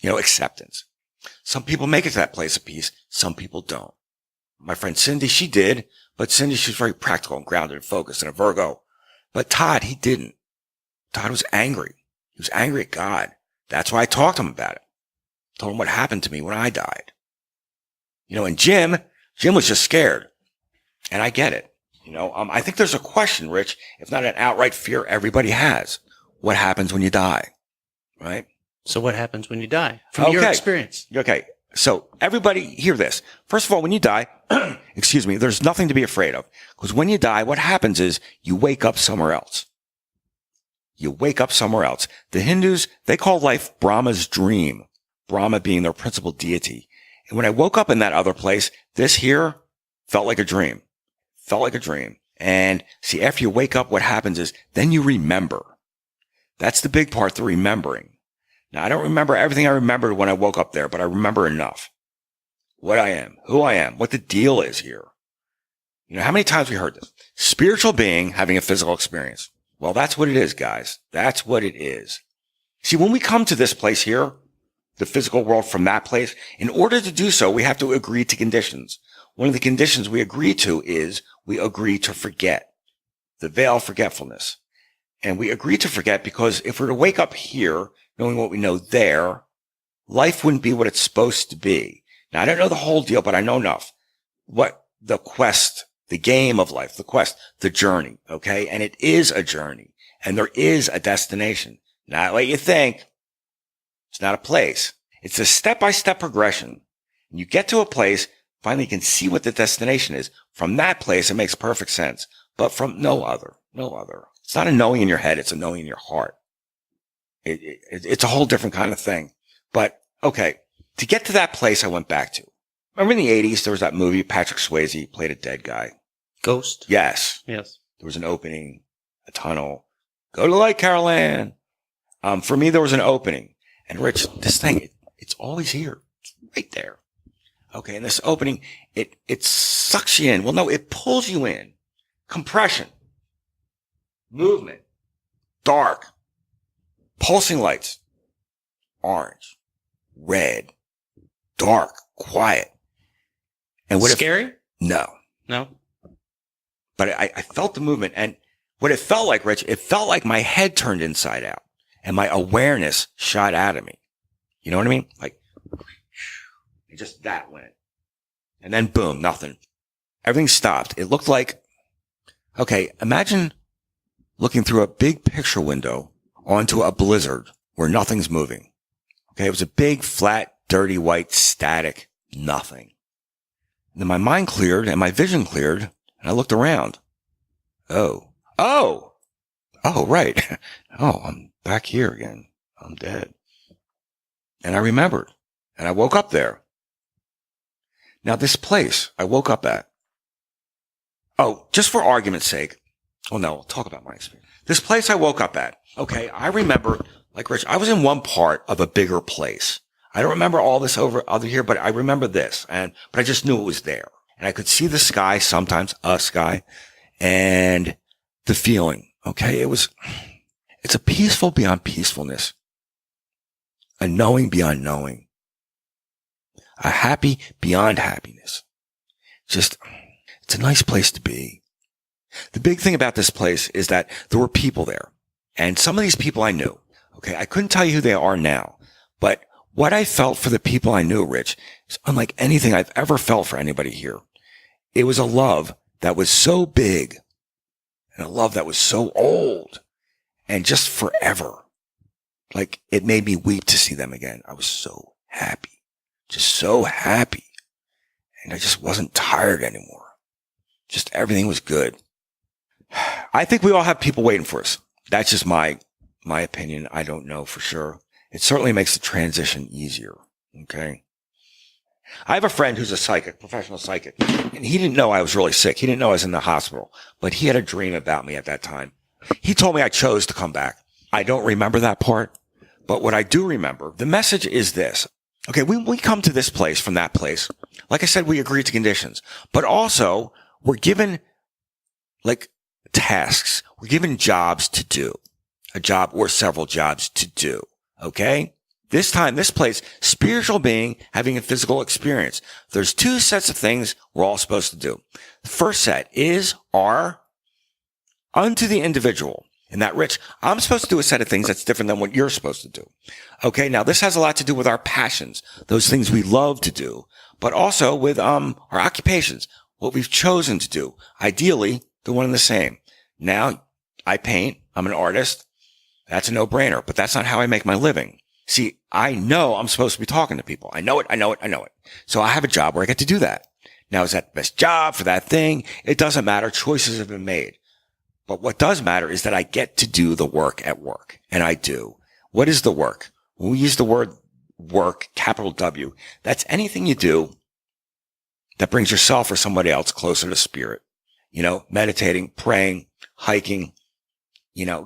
Acceptance. Some people make it to that place of peace. Some people don't. My friend Cindy, she did, but Cindy, she was very practical and grounded and focused and a Virgo. But Todd, he didn't. Todd was angry. He was angry at God. That's why I talked to him about it. Told him what happened to me when I died. And Jim was just scared. And I get it. I think there's a question, Rich, if not an outright fear everybody has. What happens when you die? Right? So what happens when you die? From your experience. Okay. So everybody hear this. First of all, when you die, excuse me, there's nothing to be afraid of. Because when you die, what happens is you wake up somewhere else. You wake up somewhere else. The Hindus, they call life Brahma's dream. Brahma being their principal deity. And when I woke up in that other place, this here felt like a dream. Felt like a dream. And see, after you wake up, what happens is then you remember. That's the big part, the remembering. Now, I don't remember everything I remembered when I woke up there, but I remember enough. What I am, who I am, what the deal is here. How many times we heard this? Spiritual being having a physical experience. Well, that's what it is, guys. That's what it is. See, when we come to this place here, the physical world from that place, in order to do so, we have to agree to conditions. One of the conditions we agree to is we agree to forget. The veil of forgetfulness. And we agree to forget because if we're to wake up here, knowing what we know there, life wouldn't be what it's supposed to be. Now, I don't know the whole deal, but I know enough. What the quest, the game of life, the quest, the journey, okay? And it is a journey. And there is a destination. Not like you think. It's not a place. It's a step-by-step progression. And you get to a place, finally you can see what the destination is. From that place, it makes perfect sense. But from no other. It's not a knowing in your head. It's a knowing in your heart. It's a whole different kind of thing. But, okay, to get to that place I went back to. Remember in the 80s, there was that movie, Patrick Swayze played a dead guy. Ghost? Yes. Yes. There was an opening, a tunnel. Go to the light, Carol Ann. For me, there was an opening. And Rich, this thing, it's always here. It's right there. Okay, and this opening, it sucks you in. Well, no, it pulls you in. Compression. Movement. Dark. Pulsing lights. Orange. Red. Dark. Quiet. And what scary? No. But I felt the movement. And what it felt like, Rich, it felt like my head turned inside out. And my awareness shot out of me. You know what I mean? Like, and just that went. And then boom, nothing. Everything stopped. It looked like, okay, imagine looking through a big picture window onto a blizzard where nothing's moving. Okay, it was a big, flat, dirty, white, static, nothing. And then my mind cleared and my vision cleared and I looked around. Oh, right. Oh, I'm back here again. I'm dead. And I remembered and I woke up there. Now this place I woke up at. Oh, just for argument's sake. Oh no, I'll talk about my experience. This place I woke up at. Okay, I remember, like Rich, I was in one part of a bigger place. I don't remember all this over here, but I remember this, but I just knew it was there. And I could see the sky sometimes, a sky, and the feeling. Okay, it's a peaceful beyond peacefulness. A knowing beyond knowing. A happy beyond happiness. Just, it's a nice place to be. The big thing about this place is that there were people there. And some of these people I knew. Okay, I couldn't tell you who they are now. But what I felt for the people I knew, Rich, is unlike anything I've ever felt for anybody here. It was a love that was so big. And a love that was so old. And just forever. Like, it made me weep to see them again. I was so happy. Just so happy. And I just wasn't tired anymore. Just everything was good. I think we all have people waiting for us. That's just my opinion. I don't know for sure. It certainly makes the transition easier. Okay. I have a friend who's a psychic, professional psychic, and he didn't know I was really sick. He didn't know I was in the hospital, but he had a dream about me at that time. He told me I chose to come back. I don't remember that part, But what I do remember, the message is this. Okay, we come to this place from that place. Like I said, we agree to conditions, but also we're given like tasks. We're given jobs to do, a job or several jobs to do. Okay. This time, this place, spiritual being having a physical experience. There's two sets of things we're all supposed to do. The first set are unto the individual. And that, Rich, I'm supposed to do a set of things that's different than what you're supposed to do. Okay. Now this has a lot to do with our passions, those things we love to do, but also with, our occupations, what we've chosen to do. Ideally, the one and the same. Now I paint. I'm an artist. That's a no-brainer, but that's not how I make my living. See, I know I'm supposed to be talking to people. I know it. So I have a job where I get to do that. Now, is that the best job for that thing? It doesn't matter. Choices have been made. But what does matter is that I get to do the work at work. And I do. What is the work? When we use the word work, capital W, that's anything you do that brings yourself or somebody else closer to spirit. Meditating, praying, hiking,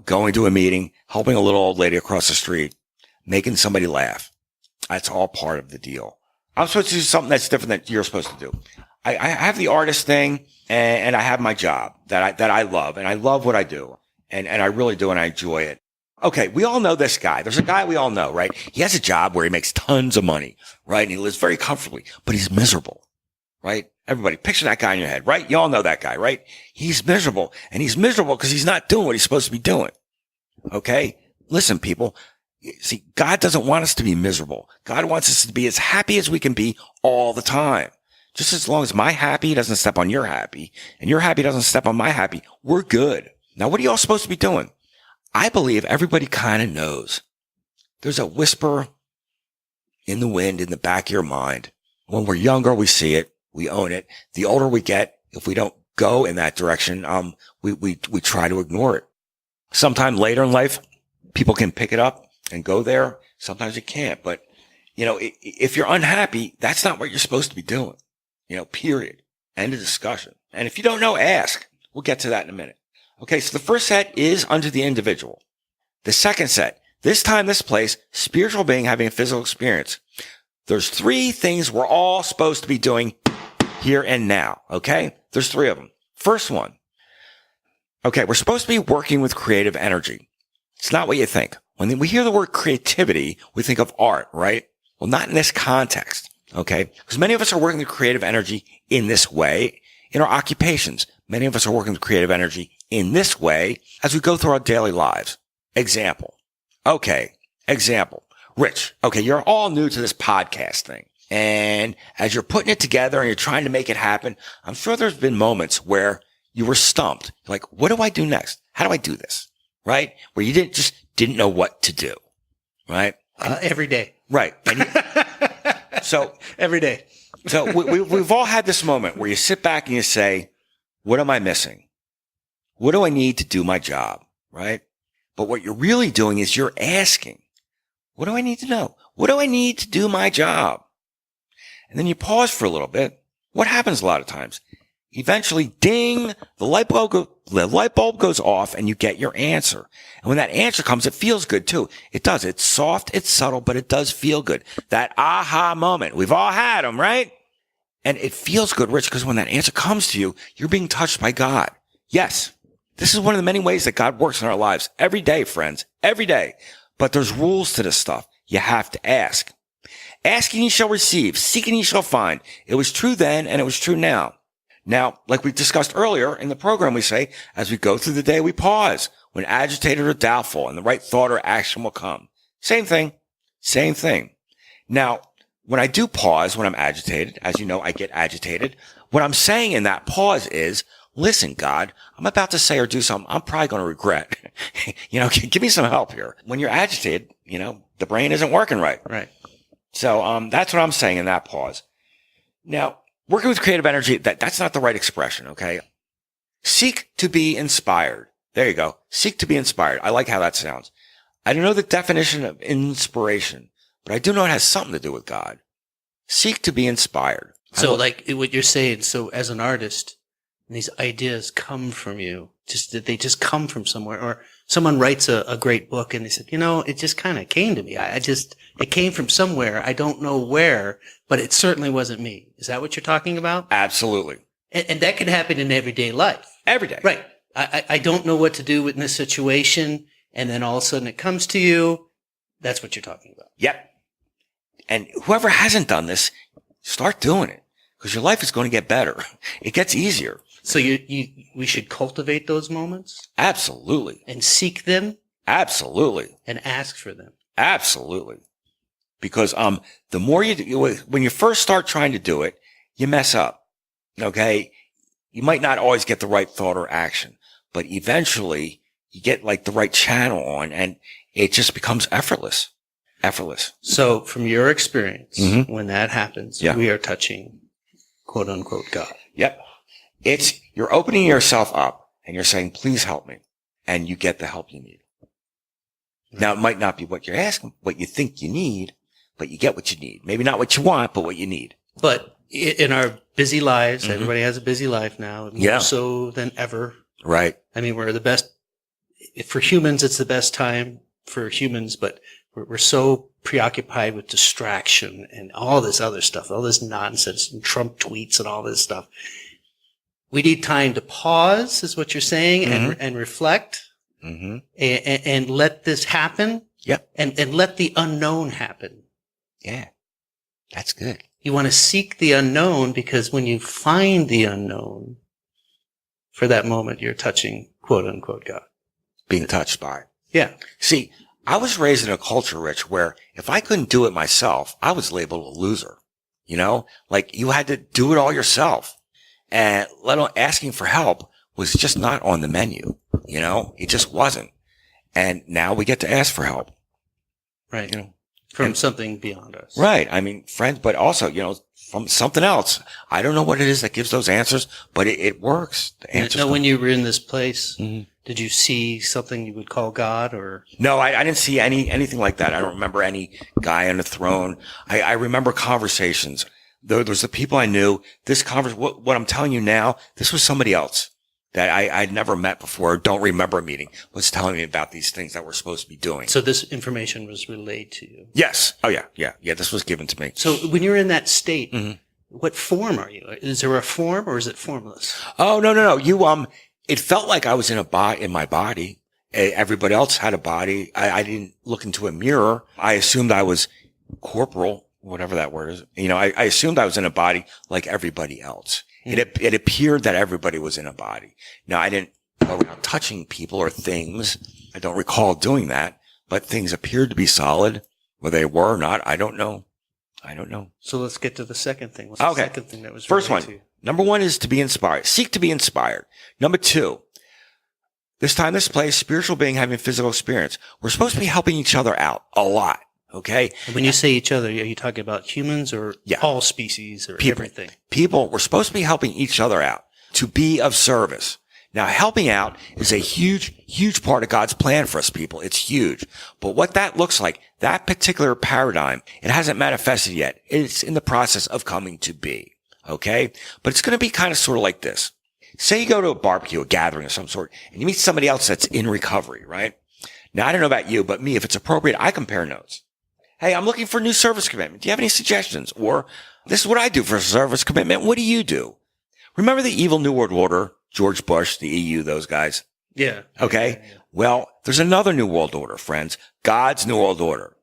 going to a meeting, helping a little old lady across the street, making somebody laugh. That's all part of the deal. I'm supposed to do something that's different than you're supposed to do. I have the artist thing and I have my job that I love, and I love what I do, and I really do, and I enjoy it. Okay. We all know this guy. There's a guy we all know, right? He has a job where he makes tons of money, right? And he lives very comfortably, but he's miserable, right? Everybody picture that guy in your head, right? You all know that guy, right? He's miserable, and he's miserable because he's not doing what he's supposed to be doing. Okay. Listen, people. See, God doesn't want us to be miserable. God wants us to be as happy as we can be all the time. Just as long as my happy doesn't step on your happy and your happy doesn't step on my happy, we're good. Now, what are you all supposed to be doing? I believe everybody kind of knows. There's a whisper in the wind in the back of your mind. When we're younger, we see it. We own it. The older we get, if we don't go in that direction, we try to ignore it. Sometime later in life, people can pick it up and go there. Sometimes you can't, but if you're unhappy, that's not what you're supposed to be doing, period. End of discussion. And if you don't know, ask. We'll get to that in a minute. Okay. So the first set is unto the individual. The second set, this time, this place, spiritual being having a physical experience. There's three things we're all supposed to be doing here and now. Okay. There's three of them. First one. Okay. We're supposed to be working with creative energy. It's not what you think. When we hear the word creativity, we think of art, right? Well, not in this context, okay? Because many of us are working with creative energy in this way in our occupations. Many of us are working with creative energy in this way as we go through our daily lives. Example. Okay. Example. Rich. Okay. You're all new to this podcast thing. And as you're putting it together and you're trying to make it happen, I'm sure there's been moments where you were stumped. Like, what do I do next? How do I do this? Right? Where you didn't know what to do. Right? Every day. Right. So every day. So we've all had this moment where you sit back and you say, what am I missing? What do I need to do my job? Right? But what you're really doing is you're asking, what do I need to know? What do I need to do my job? And then you pause for a little bit. What happens a lot of times? Eventually, ding, the light bulb goes off and you get your answer. And when that answer comes, it feels good too. It does. It's soft, it's subtle, but it does feel good. That aha moment. We've all had them, right? And it feels good, Rich, because when that answer comes to you, you're being touched by God. Yes. This is one of the many ways that God works in our lives every day, friends, every day. But there's rules to this stuff. You have to ask. Asking ye shall receive. Seeking ye shall find. It was true then and it was true now. Now, like we discussed earlier in the program, we say, as we go through the day, we pause when agitated or doubtful and the right thought or action will come. Same thing. Same thing. Now, when I do pause when I'm agitated, as you know, I get agitated. What I'm saying in that pause is, listen, God, I'm about to say or do something I'm probably going to regret. Give me some help here. When you're agitated, the brain isn't working right. Right. So, that's what I'm saying in that pause. Now, working with creative energy, that's not the right expression, okay? Seek to be inspired. There you go. Seek to be inspired. I like how that sounds. I don't know the definition of inspiration, but I do know it has something to do with God. Seek to be inspired. So like what you're saying, so as an artist, these ideas come from you, they just come from somewhere, or someone writes a great book and they said, it just kind of came to me. It came from somewhere. I don't know where, but it certainly wasn't me. Is that what you're talking about? Absolutely. And that can happen in everyday life. Every day. Right. I don't know what to do in this situation. And then all of a sudden it comes to you. That's what you're talking about. Yep. And whoever hasn't done this, start doing it because your life is going to get better. It gets easier. So we should cultivate those moments? Absolutely. And seek them? Absolutely. And ask for them? Absolutely. Because, the more when you first start trying to do it, you mess up. Okay. You might not always get the right thought or action, but eventually you get like the right channel on and it just becomes effortless. So from your experience, when that happens, we are touching quote unquote God. Yep. You're opening yourself up and you're saying, please help me. And you get the help you need. Now, it might not be what you're asking, what you think you need, but you get what you need. Maybe not what you want, but what you need. But in our busy lives, everybody has a busy life now, more so than ever. Right. I mean, we're the best. For humans, it's the best time for humans, but we're so preoccupied with distraction and all this other stuff, all this nonsense and Trump tweets and all this stuff. We need time to pause, is what you're saying, and reflect and let this happen. Yep. And let the unknown happen. Yeah. That's good. You want to seek the unknown because when you find the unknown, for that moment, you're touching quote unquote God. Being touched by it. Yeah. See, I was raised in a culture, Rich, where if I couldn't do it myself, I was labeled a loser. Like you had to do it all yourself. And let alone asking for help was just not on the menu. It just wasn't. And now we get to ask for help. Right. From something beyond us. Right. I mean, friends, but also, from something else. I don't know what it is that gives those answers, but it works. The answers. Now, when you were in this place, did you see something you would call God or? No, I didn't see anything like that. I don't remember any guy on the throne. I remember conversations. There's the people I knew. What I'm telling you now, this was somebody else that I'd never met before, don't remember meeting, was telling me about these things that we're supposed to be doing. So this information was relayed to you? Yes. Oh, yeah. Yeah, this was given to me. So when you're in that state, what form are you? Is there a form or is it formless? Oh, no. It felt like I was in my body. Everybody else had a body. I didn't look into a mirror. I assumed I was corporal, whatever that word is. I assumed I was in a body like everybody else. It appeared that everybody was in a body. Now, I didn't go around touching people or things. I don't recall doing that, but things appeared to be solid. Whether they were or not, I don't know. So let's get to the second thing. What's the second thing that was first one? To you? Number one is to be inspired. Seek to be inspired. Number two, this time, this place, spiritual being having physical experience. We're supposed to be helping each other out a lot. Okay. And when you say each other, are you talking about humans or all species or everything? People, we're supposed to be helping each other out to be of service. Now, helping out is a huge, huge part of God's plan for us people. It's huge. But what that looks like, that particular paradigm, it hasn't manifested yet. It's in the process of coming to be. Okay. But it's going to be kind of sort of like this. Say you go to a barbecue, a gathering of some sort, and you meet somebody else that's in recovery, right? Now, I don't know about you, but me, if it's appropriate, I compare notes. Hey, I'm looking for a new service commitment. Do you have any suggestions? Or this is what I do for a service commitment. What do you do? Remember the evil New World Order, George Bush, the EU, those guys? Yeah. Okay. Yeah. Well, there's another New World Order, friends. God's New World Order.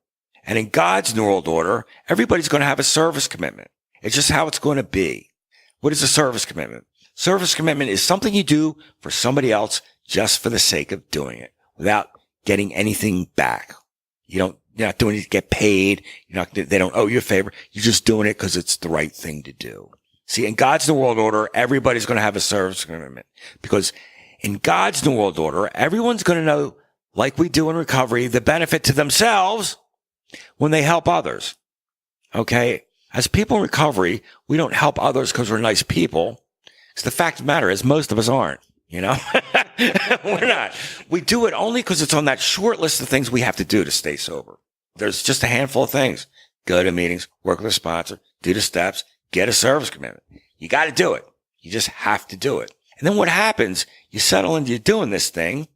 And in God's New World Order, everybody's going to have a service commitment. It's just how it's going to be. What is a service commitment? Service commitment is something you do for somebody else just for the sake of doing it without getting anything back. You're not doing it to get paid. They don't owe you a favor. You're just doing it because it's the right thing to do. See, in God's New World Order, everybody's going to have a service commitment because in God's New World Order, everyone's going to know, like we do in recovery, the benefit to themselves when they help others. Okay. As people in recovery, we don't help others because we're nice people. It's the fact of the matter is most of us aren't, we're not. We do it only because it's on that short list of things we have to do to stay sober. There's just a handful of things. Go to meetings, work with a sponsor, do the steps, get a service commitment. You got to do it. You just have to do it. And then what happens, you settle into doing this thing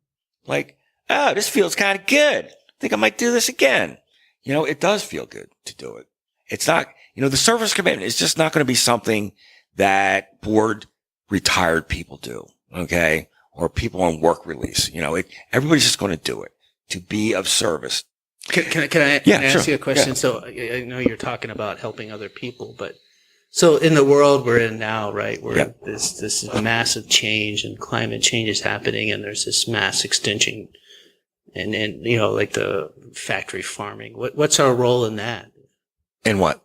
like oh, this feels kind of good. I think I might do this again. It does feel good to do it. It's not, the service commitment is just not going to be something that bored retired people do. Okay. Or people on work release. Everybody's just going to do it to be of service. Can I ask you a question? Yeah. So I know you're talking about helping other people, but so in the world we're in now, right, where this massive change and climate change is happening, and there's this mass extinction, and like the factory farming. What's our role in that? In what?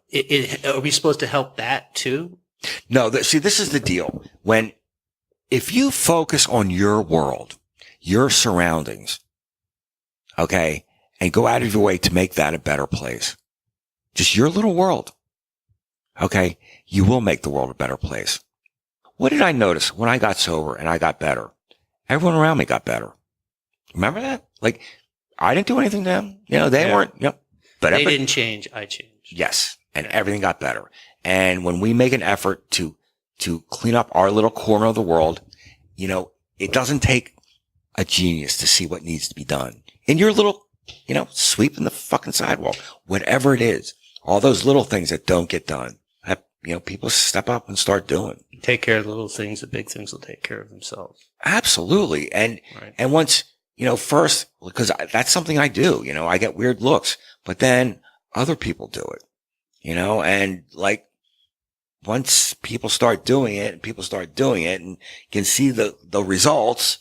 Are we supposed to help that too? No. See, this is the deal. If you focus on your world, your surroundings, okay, and go out of your way to make that a better place, just your little world, okay, you will make the world a better place. What did I notice when I got sober and I got better? Everyone around me got better. Remember that? Like, I didn't do anything to them. They weren't, but they didn't change. I changed. Yes. And everything got better. And when we make an effort to clean up our little corner of the world, it doesn't take a genius to see what needs to be done. In your little, sweeping the fucking sidewalk, whatever it is, all those little things that don't get done, people step up and start doing. Take care of the little things, the big things will take care of themselves. Absolutely. And once, first, because that's something I do, I get weird looks, but then other people do it, and like, once people start doing it and can see the results,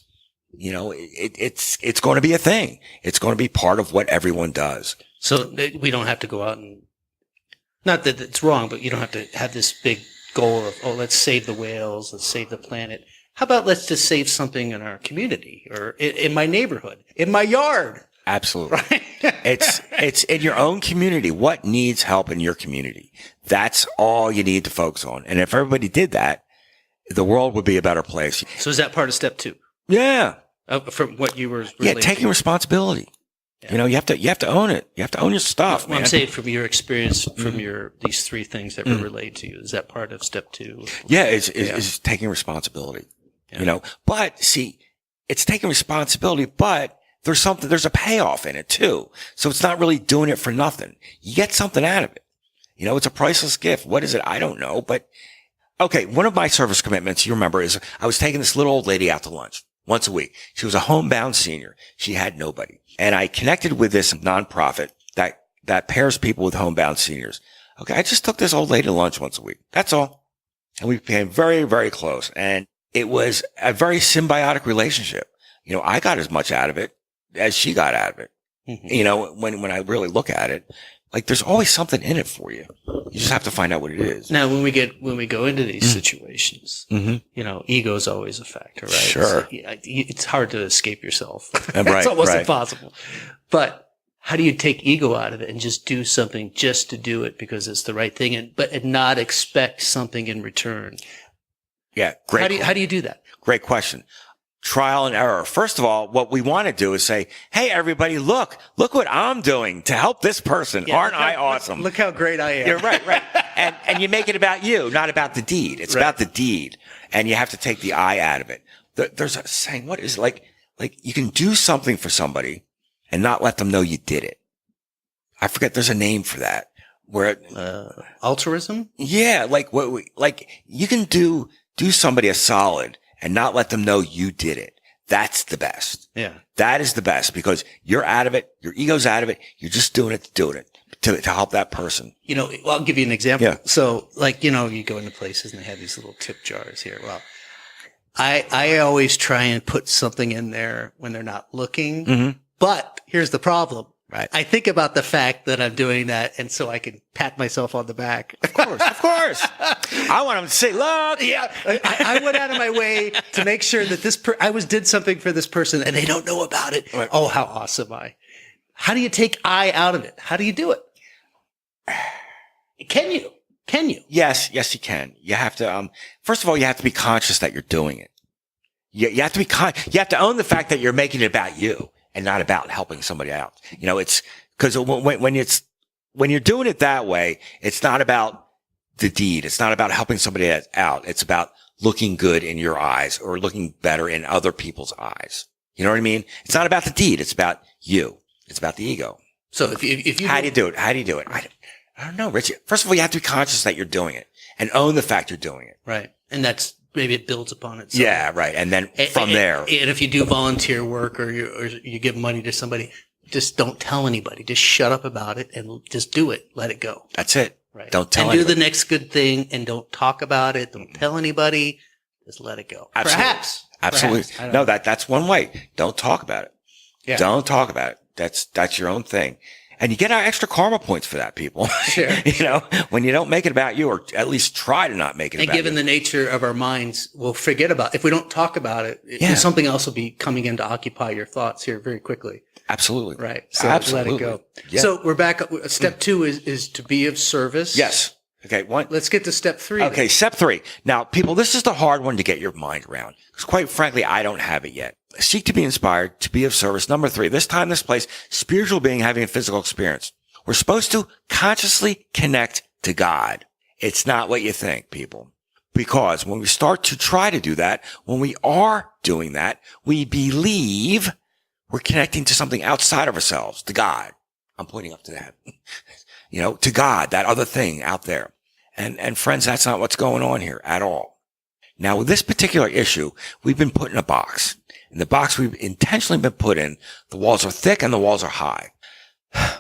it's going to be a thing. It's going to be part of what everyone does. So we don't have to go out and, not that it's wrong, but you don't have to have this big goal of, let's save the whales, let's save the planet. How about let's just save something in our community or in my neighborhood, in my yard? Absolutely. Right? It's in your own community. What needs help in your community? That's all you need to focus on. And if everybody did that, the world would be a better place. So is that part of step 2? Yeah. From what you were taking responsibility. Yeah. You have to own it. You have to own your stuff. Well, I'm saying from your experience, from these 3 things that were relayed to you, is that part of step 2? Yeah, it's taking responsibility. Yeah. But see, it's taking responsibility, but there's a payoff in it too. So it's not really doing it for nothing. You get something out of it. It's a priceless gift. What is it? I don't know. But okay, one of my service commitments, you remember, is I was taking this little old lady out to lunch once a week. She was a homebound senior. She had nobody. And I connected with this nonprofit that pairs people with homebound seniors. Okay. I just took this old lady to lunch once a week. That's all. And we became very, very close. And it was a very symbiotic relationship. I got as much out of it as she got out of it. Mm-hmm. When I really look at it, like there's always something in it for you. You just have to find out what it is. Now, when we go into these situations, ego is always a factor, right? Sure. It's hard to escape yourself. Right, it's almost impossible. But how do you take ego out of it and just do something just to do it because it's the right thing and not expect something in return? Yeah. Great. How do you do that? Great question. Trial and error. First of all, what we want to do is say, hey, everybody, look what I'm doing to help this person. Yeah, Aren't I awesome? Look how great I am. You're right. And you make it about you, not about the deed. It's about the deed. And you have to take the I out of it. There's a saying, what is like you can do something for somebody and not let them know you did it. I forget. There's a name for that where altruism. Yeah. Like you can do somebody a solid and not let them know you did it. That's the best. Yeah. That is the best because you're out of it. Your ego's out of it. You're just doing it to help that person. I'll give you an example. Yeah. So you go into places and they have these little tip jars here. Well, I always try and put something in there when they're not looking. Mm-hmm. But here's the problem. Right. I think about the fact that I'm doing that, and so I can pat myself on the back. Of course. I want them to say, look. Yeah. I went out of my way to make sure that I did something for this person, and they don't know about it. Right. Oh, how awesome How do you take I out of it? How do you do it? Can you? Yes, you can. You have to, first of all, you have to be conscious that you're doing it. You have to you have to own the fact that you're making it about you. And not about helping somebody out. It's because when you're doing it that way, it's not about the deed. It's not about helping somebody out. It's about looking good in your eyes or looking better in other people's eyes. You know what I mean? It's not about the deed. It's about you. It's about the ego. So if you How do you do it? How do you do it? I don't know, Richie. First of all, you have to be conscious that you're doing it and own the fact you're doing it. right, and that's maybe it builds upon itself. Yeah, right. And then from there. And if you do volunteer work or you give money to somebody, just don't tell anybody. Just shut up about it and just do it. Let it go. That's it. Right. Don't tell and anybody. do the next good thing and don't talk about it. Don't tell anybody. Just let it go. Absolutely. Perhaps. Absolutely. Perhaps. I don't No, know. that's one way. Don't talk about it. Yeah. Don't talk about it. That's your own thing. And you get our extra karma points for that, people. Sure. You know, when you don't make it about you, or at least try to not make it And about given you. the nature of our minds, we'll forget about it. If we don't talk about it, Yeah. something else will be coming in to occupy your thoughts here very quickly. Absolutely. Right. So Absolutely. let it go. Yeah. So we're back. Step 2 is to be of service. Yes. Okay. One. Let's get to step 3. Okay. Step 3. Now, people, this is the hard one to get your mind around because quite frankly, I don't have it yet. Seek to be inspired, to be of service. Number 3, this time, this place, spiritual being having a physical experience. We're supposed to consciously connect to God. It's not what you think, people. Because when we start to try to do that, when we are doing that, we believe we're connecting to something outside of ourselves, to God. I'm pointing up to that. You know, to God, that other thing out there. And friends, that's not what's going on here at all. Now, with this particular issue, we've been put in a box. In the box we've intentionally been put in, the walls are thick and the walls are high.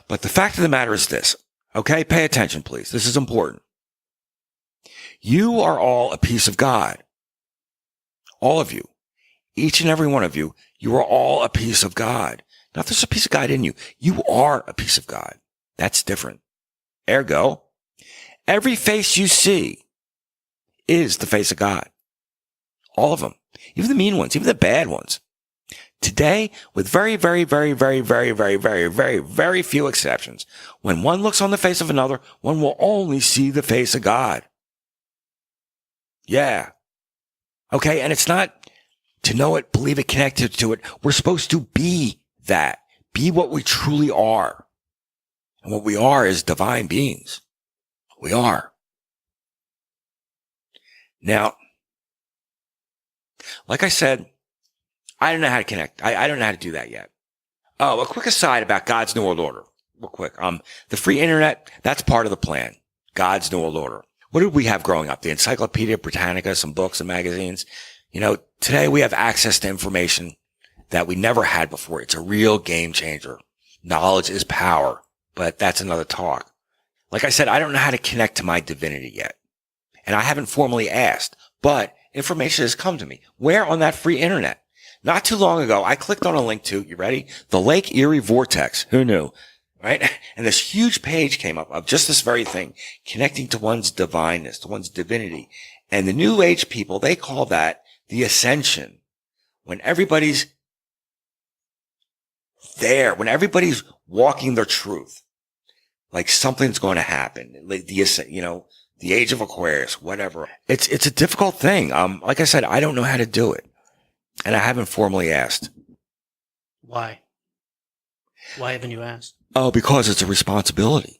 But the fact of the matter is this, okay? Pay attention, please. This is important. You are all a piece of God. All of you. Each and every one of you, you are all a piece of God. Not there's a piece of God in you. You are a piece of God. That's different. Ergo, every face you see is the face of God. All of them. Even the mean ones, even the bad ones. Today, with very, very, very, very, very, very, very, very, very few exceptions, when one looks on the face of another, one will only see the face of God. Yeah. Okay. And it's not to know it, believe it, connected to it. We're supposed to be that. Be what we truly are. And what we are is divine beings. We are. Now, like I said, I don't know how to connect. I don't know how to do that yet. Oh, a quick aside about God's New World Order. Real quick. The free internet, that's part of the plan. God's New World Order. What did we have growing up? The Encyclopedia Britannica, some books and magazines. You know, today we have access to information that we never had before. It's a real game changer. Knowledge is power, but that's another talk. Like I said, I don't know how to connect to my divinity yet. And I haven't formally asked, but information has come to me. Where on that free internet? Not too long ago, I clicked on a link to, you ready? The Lake Erie Vortex. Who knew? Right? And this huge page came up of just this very thing, connecting to one's divineness, to one's divinity. And the New Age people, they call that the ascension. When everybody's there, when everybody's walking their truth, like something's going to happen. Like the age of Aquarius, whatever. It's a difficult thing. Like I said, I don't know how to do it. And I haven't formally asked. Why? Why haven't you asked? Oh, because it's a responsibility.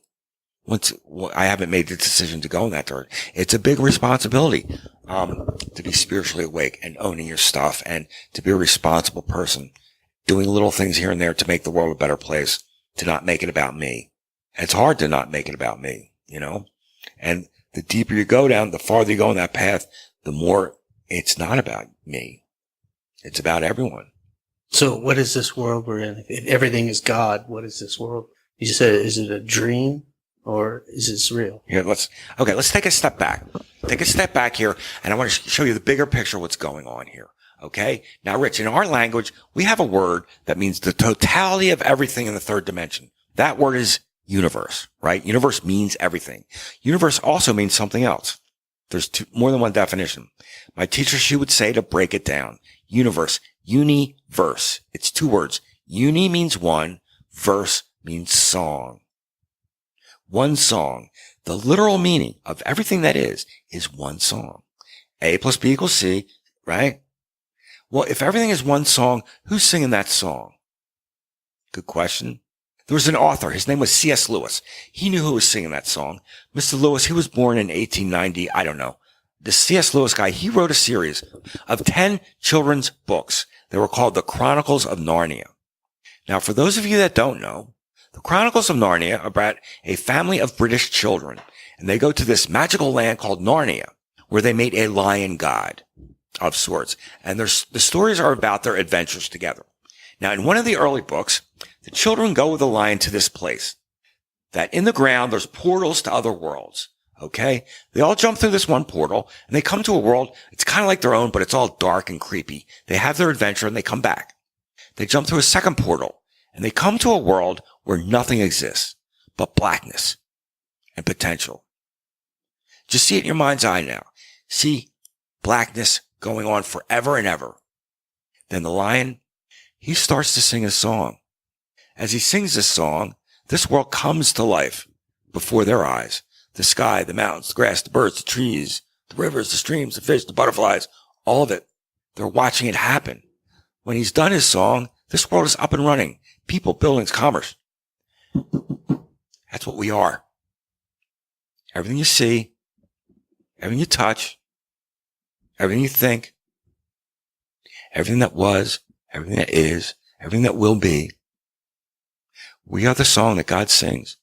I haven't made the decision to go in that direction. It's a big responsibility, to be spiritually awake and owning your stuff and to be a responsible person, doing little things here and there to make the world a better place, to not make it about me. It's hard to not make it about me, you know? And the deeper you go down, the farther you go on that path, the more it's not about me. It's about everyone. So what is this world we're in? If everything is God, what is this world? You said, is it a dream or is this real? Here, let's take a step back. Take a step back here, and I want to show you the bigger picture of what's going on here. Okay? Now, Rich, in our language, we have a word that means the totality of everything in the third dimension. That word is universe, right? Universe means everything. Universe also means something else. There's more than one definition. My teacher, she would say to break it down. Universe, universe. It's 2 words. Uni means one, verse means song. One song. The literal meaning of everything that is one song. A plus B equals C, right? Well, if everything is one song, who's singing that song? Good question. There was an author. His name was C.S. Lewis. He knew who was singing that song. Mr. Lewis, he was born in 1890. I don't know. the C.S. Lewis guy, he wrote a series of 10 children's books that were called The Chronicles of Narnia. Now, for those of you that don't know, The Chronicles of Narnia are about a family of British children, and they go to this magical land called Narnia, where they meet a lion god of sorts. And the stories are about their adventures together. Now, in one of the early books, the children go with the lion to this place that in the ground, there's portals to other worlds. Okay. They all jump through this one portal and they come to a world. It's kind of like their own, but it's all dark and creepy. They have their adventure and they come back. They jump through a second portal and they come to a world where nothing exists but blackness and potential. Just see it in your mind's eye now. See blackness going on forever and ever. Then the lion, he starts to sing a song. As he sings this song, this world comes to life before their eyes. The sky, the mountains, the grass, the birds, the trees, the rivers, the streams, the fish, the butterflies, all of it. They're watching it happen. When he's done his song, this world is up and running. People, buildings, commerce. That's what we are. Everything you see, everything you touch, everything you think, everything that was, everything that is, everything that will be. We are the song that God sings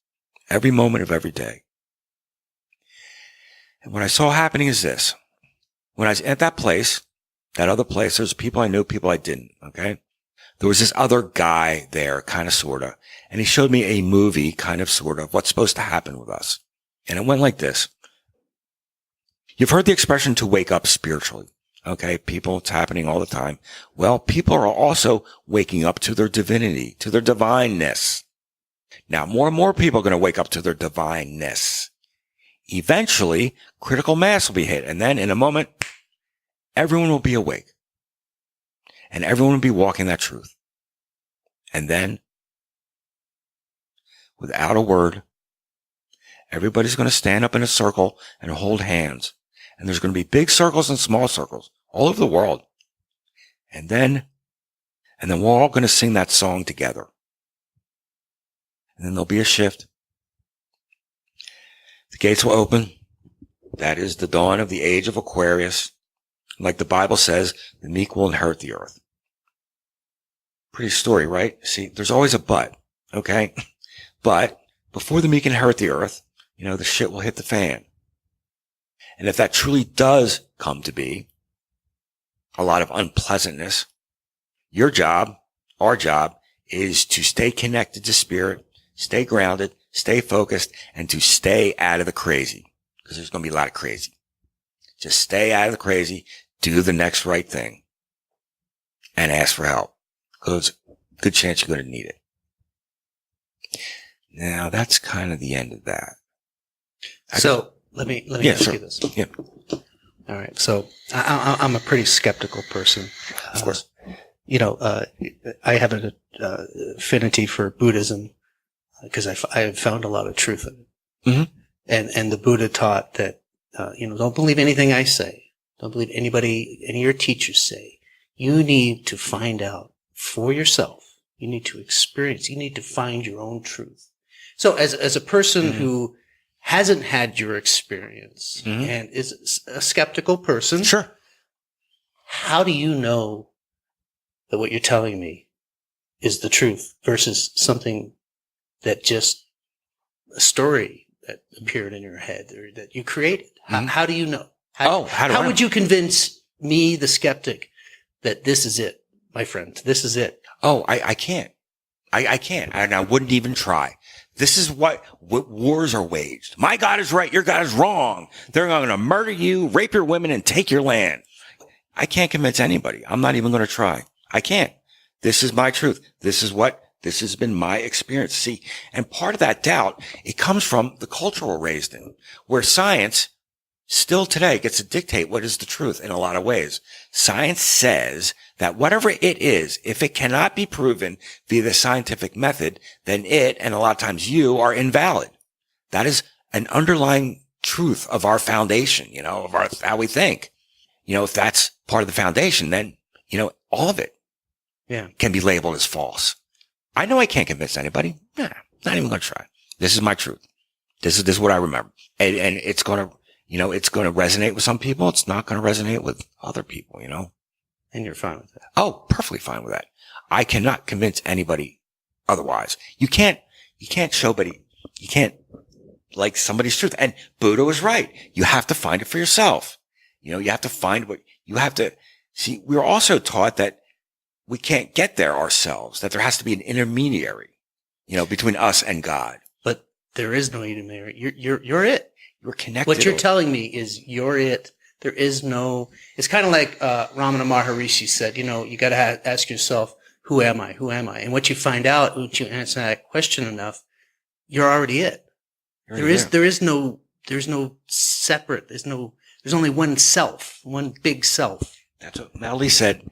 every moment of every day. And what I saw happening is this. When I was at that place, that other place, there's people I knew, people I didn't, okay? There was this other guy there, kind of, sort of, and he showed me a movie, kind of, sort of, what's supposed to happen with us. And it went like this. You've heard the expression to wake up spiritually. Okay, people, it's happening all the time. Well, people are also waking up to their divinity, to their divineness. Now, more and more people are going to wake up to their divineness. Eventually, critical mass will be hit. And then in a moment, everyone will be awake. And everyone will be walking that truth. And then, without a word, everybody's going to stand up in a circle and hold hands. And there's going to be big circles and small circles all over the world. And then we're all going to sing that song together. And then there'll be a shift. The gates will open. That is the dawn of the age of Aquarius. Like the Bible says, the meek will inherit the earth. Pretty story, right? See, there's always a but, okay? But before the meek inherit the earth, the shit will hit the fan. And if that truly does come to be a lot of unpleasantness, your job, our job, is to stay connected to spirit, stay grounded, stay focused, and to stay out of the crazy. Because there's going to be a lot of crazy. Just stay out of the crazy, do the next right thing, and ask for help. Because good chance you're going to need it. Now, that's kind of the end of that. So let me ask you this. Yeah. All right. So I'm a pretty skeptical person. Of course. I have an affinity for Buddhism because I have found a lot of truth in it. Mm-hmm. And the Buddha taught that, don't believe anything I say. Don't believe any of your teachers say. You need to find out for yourself. You need to experience. You need to find your own truth. So as a person mm-hmm. who hasn't had your experience mm-hmm. and is a skeptical person. Sure. How do you know that what you're telling me is the truth versus something that just a story that appeared in your head or that you created? Mm-hmm. How do you know? How would you convince me, the skeptic, that this is it, my friend? This is it. Oh, I can't. I can't. And I wouldn't even try. This is what wars are waged. My God is right. Your God is wrong. They're going to murder you, rape your women, and take your land. I can't convince anybody. I'm not even going to try. I can't. This is my truth. This has been my experience. See, and part of that doubt, it comes from the culture we're raised in, where science still today gets to dictate what is the truth in a lot of ways. Science says that whatever it is, if it cannot be proven via the scientific method, then it, and a lot of times you, are invalid. That is an underlying truth of our foundation, of how we think. If that's part of the foundation, then, all of it can be labeled as false. I know I can't convince anybody. Nah, not even going to try. This is my truth. This is what I remember. And it's going to, It's going to resonate with some people. It's not going to resonate with other people, And you're fine with that. Oh, perfectly fine with that. I cannot convince anybody otherwise. You can't like somebody's truth. And Buddha was right. You have to find it for yourself. You have to find what you have to see. We're also taught that we can't get there ourselves, that there has to be an intermediary, between us and God. But there is no intermediary. You're it. You're connected. What you're telling me is you're it. There is no, it's kind of like, Ramana Maharishi said, you got to ask yourself, who am I? Who am I? And what you find out, once you answer that question enough, you're already it. There's no separate, there's only one self, one big self. That's what Melody said.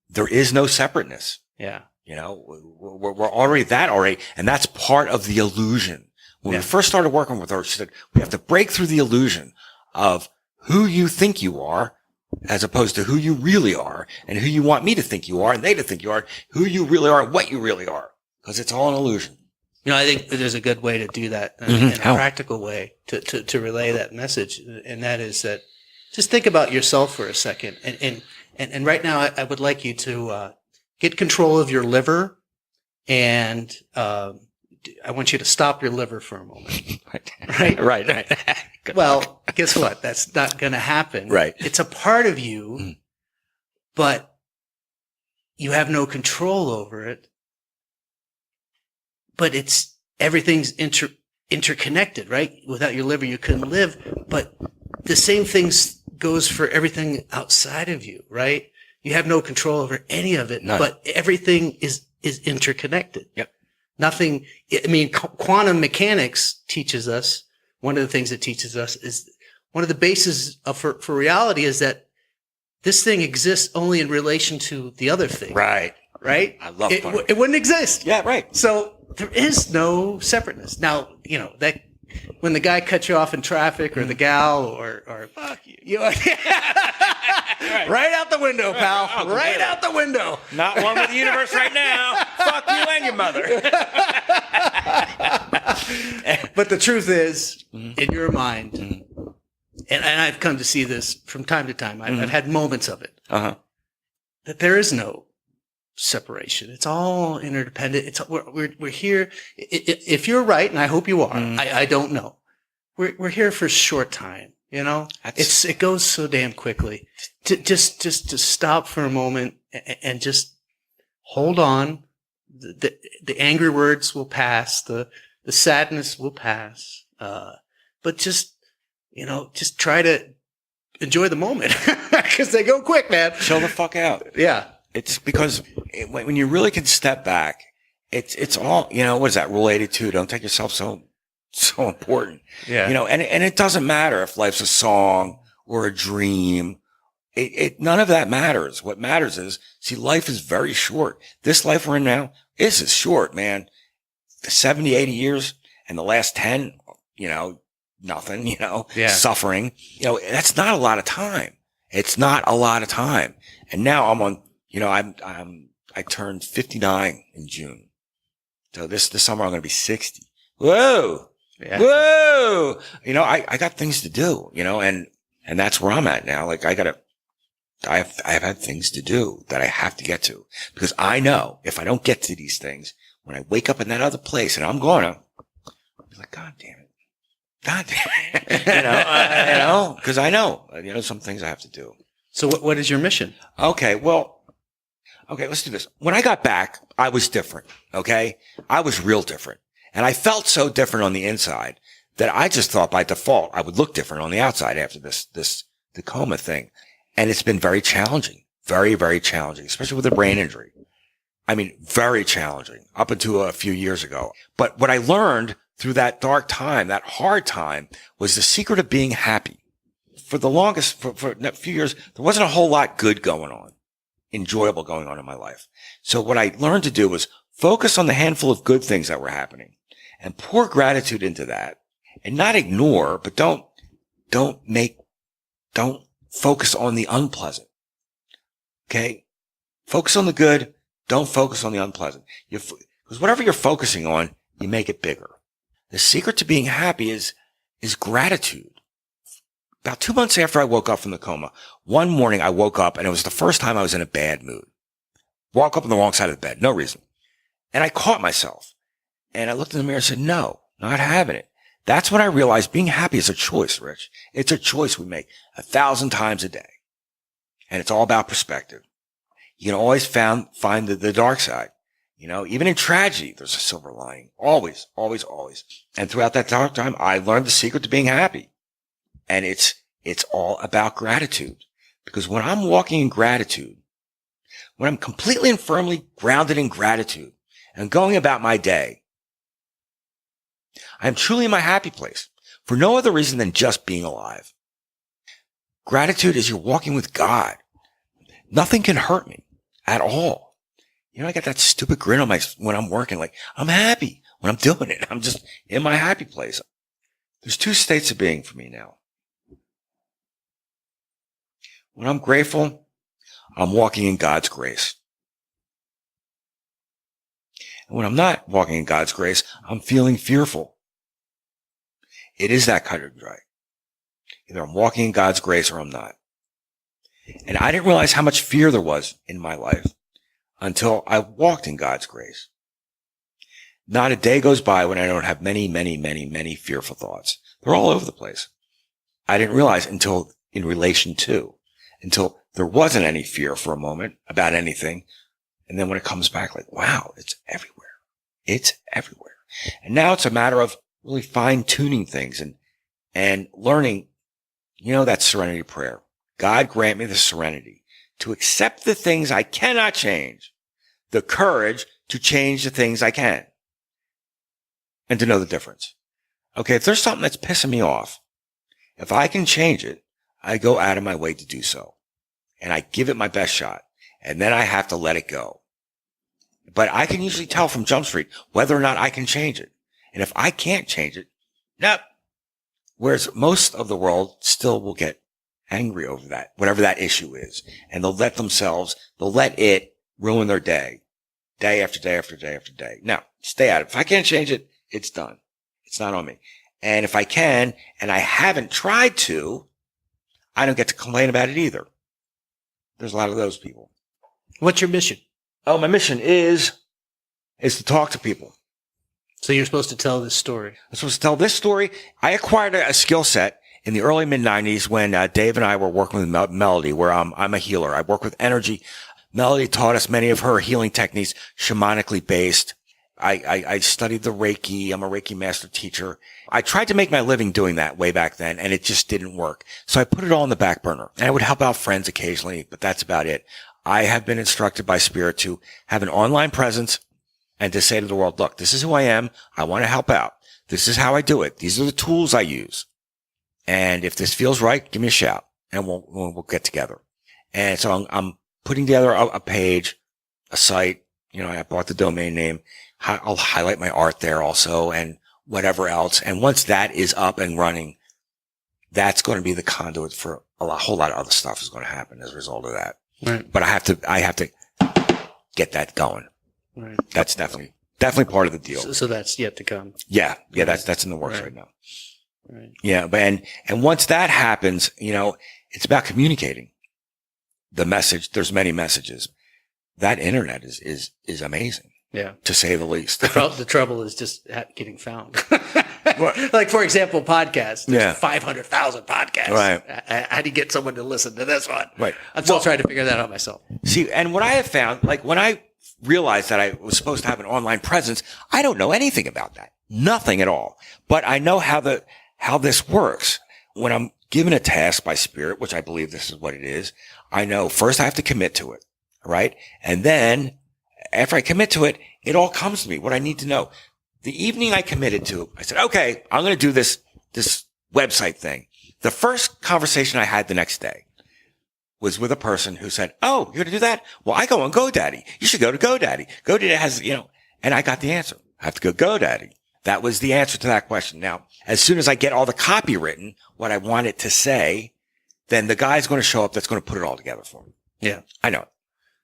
There is no separateness. Yeah. We're already that already. And that's part of the illusion. When we first started working with her, she said, we have to break through the illusion of who you think you are as opposed to who you really are and who you want me to think you are and they to think you are, who you really are and what you really are. Because it's all an illusion. I think there's a good way to do that in a practical way to relay that message. And that is that just think about yourself for a second. And right now I would like you to, get control of your liver and, I want you to stop your liver for a moment. Right? Right. Well, guess what? That's not going to happen. Right. It's a part of you, but you have no control over it. But everything's interconnected, right? Without your liver, you couldn't live. But the same thing goes for everything outside of you, right? You have no control over any of it, but everything is interconnected. Yep. Nothing, quantum mechanics teaches us, one of the things it teaches us is one of the bases for reality is that this thing exists only in relation to the other thing. Right. Right? I love it wouldn't exist. Yeah, right. So there is no separateness. Now, that when the guy cuts you off in traffic or the gal or fuck you. Right out the window, pal. Right out the window. Not one with the universe right now. Fuck you and your mother. But the truth is, in your mind, and I've come to see this from time to time. I've had moments of it. That there is no separation. It's all interdependent. We're here. If you're right, and I hope you are, I don't know. We're here for a short time. It goes so damn quickly. Just to stop for a moment and just hold on. The angry words will pass. The sadness will pass. But just try to enjoy the moment because they go quick, man. Chill the fuck out. Yeah. It's because when you really can step back, it's all, what is that? Rule 82. Don't take yourself so important. Yeah. And it doesn't matter if life's a song or a dream. None of that matters. What matters is, life is very short. This life we're in now is short, man. 70, 80 years and the last 10, nothing, suffering, that's not a lot of time. It's not a lot of time. And now I'm on, I turned 59 in June. So this summer I'm going to be 60. Whoa. Yeah. Whoa. I got things to do, and that's where I'm at now. Like I've had things to do that I have to get to because I know if I don't get to these things, when I wake up in that other place and I'll be like, God damn it. God damn it. Cause I know, some things I have to do. So what is your mission? Okay, let's do this. When I got back, I was different. Okay. I was real different. And I felt so different on the inside that I just thought by default I would look different on the outside after this coma thing. And it's been very challenging, very, very challenging, especially with a brain injury. I mean, very challenging up until a few years ago. But what I learned through that dark time, that hard time, was the secret of being happy. For the longest, for a few years, there wasn't a whole lot good going on, enjoyable going on in my life. So what I learned to do was focus on the handful of good things that were happening and pour gratitude into that and not ignore, but don't focus on the unpleasant. Okay. Focus on the good. Don't focus on the unpleasant. Because whatever you're focusing on, you make it bigger. The secret to being happy is gratitude. about 2 months after I woke up from the coma, one morning I woke up and it was the first time I was in a bad mood. Woke up on the wrong side of the bed, no reason. And I caught myself and I looked in the mirror and said, no, not having it. That's when I realized being happy is a choice, Rich. It's a choice we make 1,000 times a day. And it's all about perspective. You can always find the dark side. You know, even in tragedy, there's a silver lining. Always, always, always. And throughout that dark time, I learned the secret to being happy. And it's all about gratitude. Because when I'm walking in gratitude, when I'm completely and firmly grounded in gratitude and going about my day, I am truly in my happy place for no other reason than just being alive. Gratitude is you're walking with God. Nothing can hurt me at all. You know, I got that stupid grin on when I'm working, like I'm happy when I'm doing it. I'm just in my happy place. There's two states of being for me now. When I'm grateful, I'm walking in God's grace. And when I'm not walking in God's grace, I'm feeling fearful. It is that cut and dry. Either I'm walking in God's grace or I'm not. And I didn't realize how much fear there was in my life until I walked in God's grace. Not a day goes by when I don't have many, many, many, many fearful thoughts. They're all over the place. I didn't realize until there wasn't any fear for a moment about anything. And then when it comes back, like, wow, it's everywhere. It's everywhere. And now it's a matter of really fine tuning things and learning, you know, that serenity prayer. God grant me the serenity to accept the things I cannot change, the courage to change the things I can, and to know the difference. Okay, if there's something that's pissing me off, if I can change it, I go out of my way to do so. And I give it my best shot. And then I have to let it go. But I can usually tell from Jump Street whether or not I can change it. And if I can't change it, nope. Whereas most of the world still will get angry over that, whatever that issue is. And they'll let it ruin their day after day after day after day. Now, stay out of it. If I can't change it, it's done. It's not on me. And if I can, and I haven't tried to, I don't get to complain about it either. There's a lot of those people. What's your mission? Oh, my mission is to talk to people. So you're supposed to tell this story. I'm supposed to tell this story. I acquired a skill set in the early mid-90s when Dave and I were working with Melody, where I'm a healer. I work with energy. Melody taught us many of her healing techniques, shamanically based. I studied the Reiki. I'm a Reiki master teacher. I tried to make my living doing that way back then, and it just didn't work. So I put it all on the back burner. And I would help out friends occasionally, but that's about it. I have been instructed by Spirit to have an online presence and to say to the world, look, this is who I am. I want to help out. This is how I do it. These are the tools I use. And if this feels right, give me a shout and we'll get together. And so I'm putting together a page, a site. You know, I bought the domain name. I'll highlight my art there also and whatever else. And once that is up and running, that's going to be the conduit for a whole lot of other stuff is going to happen as a result of that. Right. But I have to get that going. Right. That's definitely part of the deal. So that's yet to come. Yeah. That's in the works right now. Right. Yeah. But, and once that happens, you know, it's about communicating the message. There's many messages. That internet is amazing. Yeah. To say the least. The trouble is just getting found. Like, for example, podcasts. There's 500,000 podcasts. Right. How do you get someone to listen to this one? Right. I'm still trying to figure that out myself. See, and what I have found, like when I realized that I was supposed to have an online presence, I don't know anything about that. Nothing at all. But I know how this works. When I'm given a task by Spirit, which I believe this is what it is, I know first I have to commit to it. Right. And then after I commit to it, it all comes to me, what I need to know. The evening I committed to, I said, okay, I'm going to do this website thing. The first conversation I had the next day was with a person who said, oh, you're going to do that? Well, I go on GoDaddy. You should go to GoDaddy. GoDaddy has, you know, and I got the answer. I have to go GoDaddy. That was the answer to that question. Now, as soon as I get all the copy written, what I want it to say, then the guy's going to show up that's going to put it all together for me. Yeah. I know it.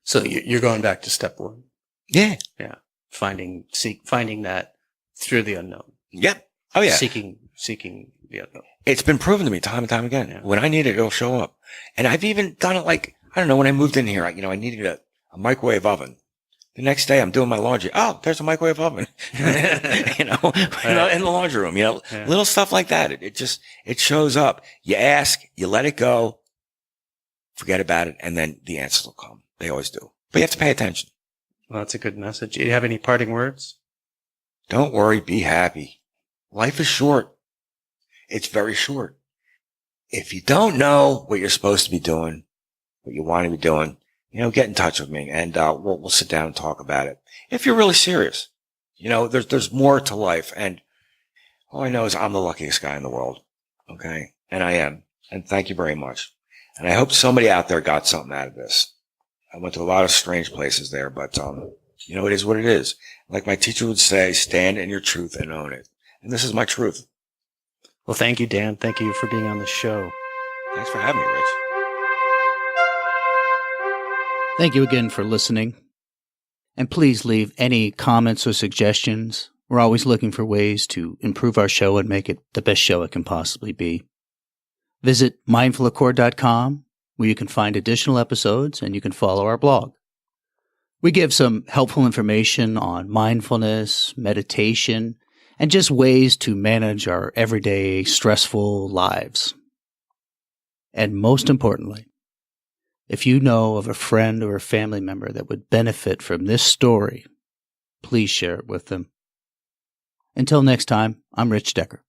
So you're going back to step one. Yeah. Yeah. Finding that through the unknown. Yep. Oh yeah. Seeking, yeah. It's been proven to me time and time again. Yeah. When I need it, it'll show up. And I've even done it like, I don't know, when I moved in here, I needed a microwave oven. The next day I'm doing my laundry. Oh, there's a microwave oven, in the laundry room, little stuff like that. It shows up. You ask, you let it go, forget about it. And then the answers will come. They always do, but you have to pay attention. Well, that's a good message. Do you have any parting words? Don't worry. Be happy. Life is short. It's very short. If you don't know what you're supposed to be doing, what you want to be doing, get in touch with me and, we'll sit down and talk about it. If you're really serious, there's more to life. And all I know is I'm the luckiest guy in the world. Okay. And I am. And thank you very much. And I hope somebody out there got something out of this. I went to a lot of strange places there, but, it is what it is. Like my teacher would say, stand in your truth and own it. And this is my truth. Well, thank you, Dan. Thank you for being on the show. Thanks for having me, Rich. Thank you again for listening. And please leave any comments or suggestions. We're always looking for ways to improve our show and make it the best show it can possibly be. Visit mindfulaccord.com, where you can find additional episodes and you can follow our blog. We give some helpful information on mindfulness, meditation, and just ways to manage our everyday stressful lives. And most importantly, if you know of a friend or a family member that would benefit from this story, please share it with them. Until next time, I'm Rich Decker.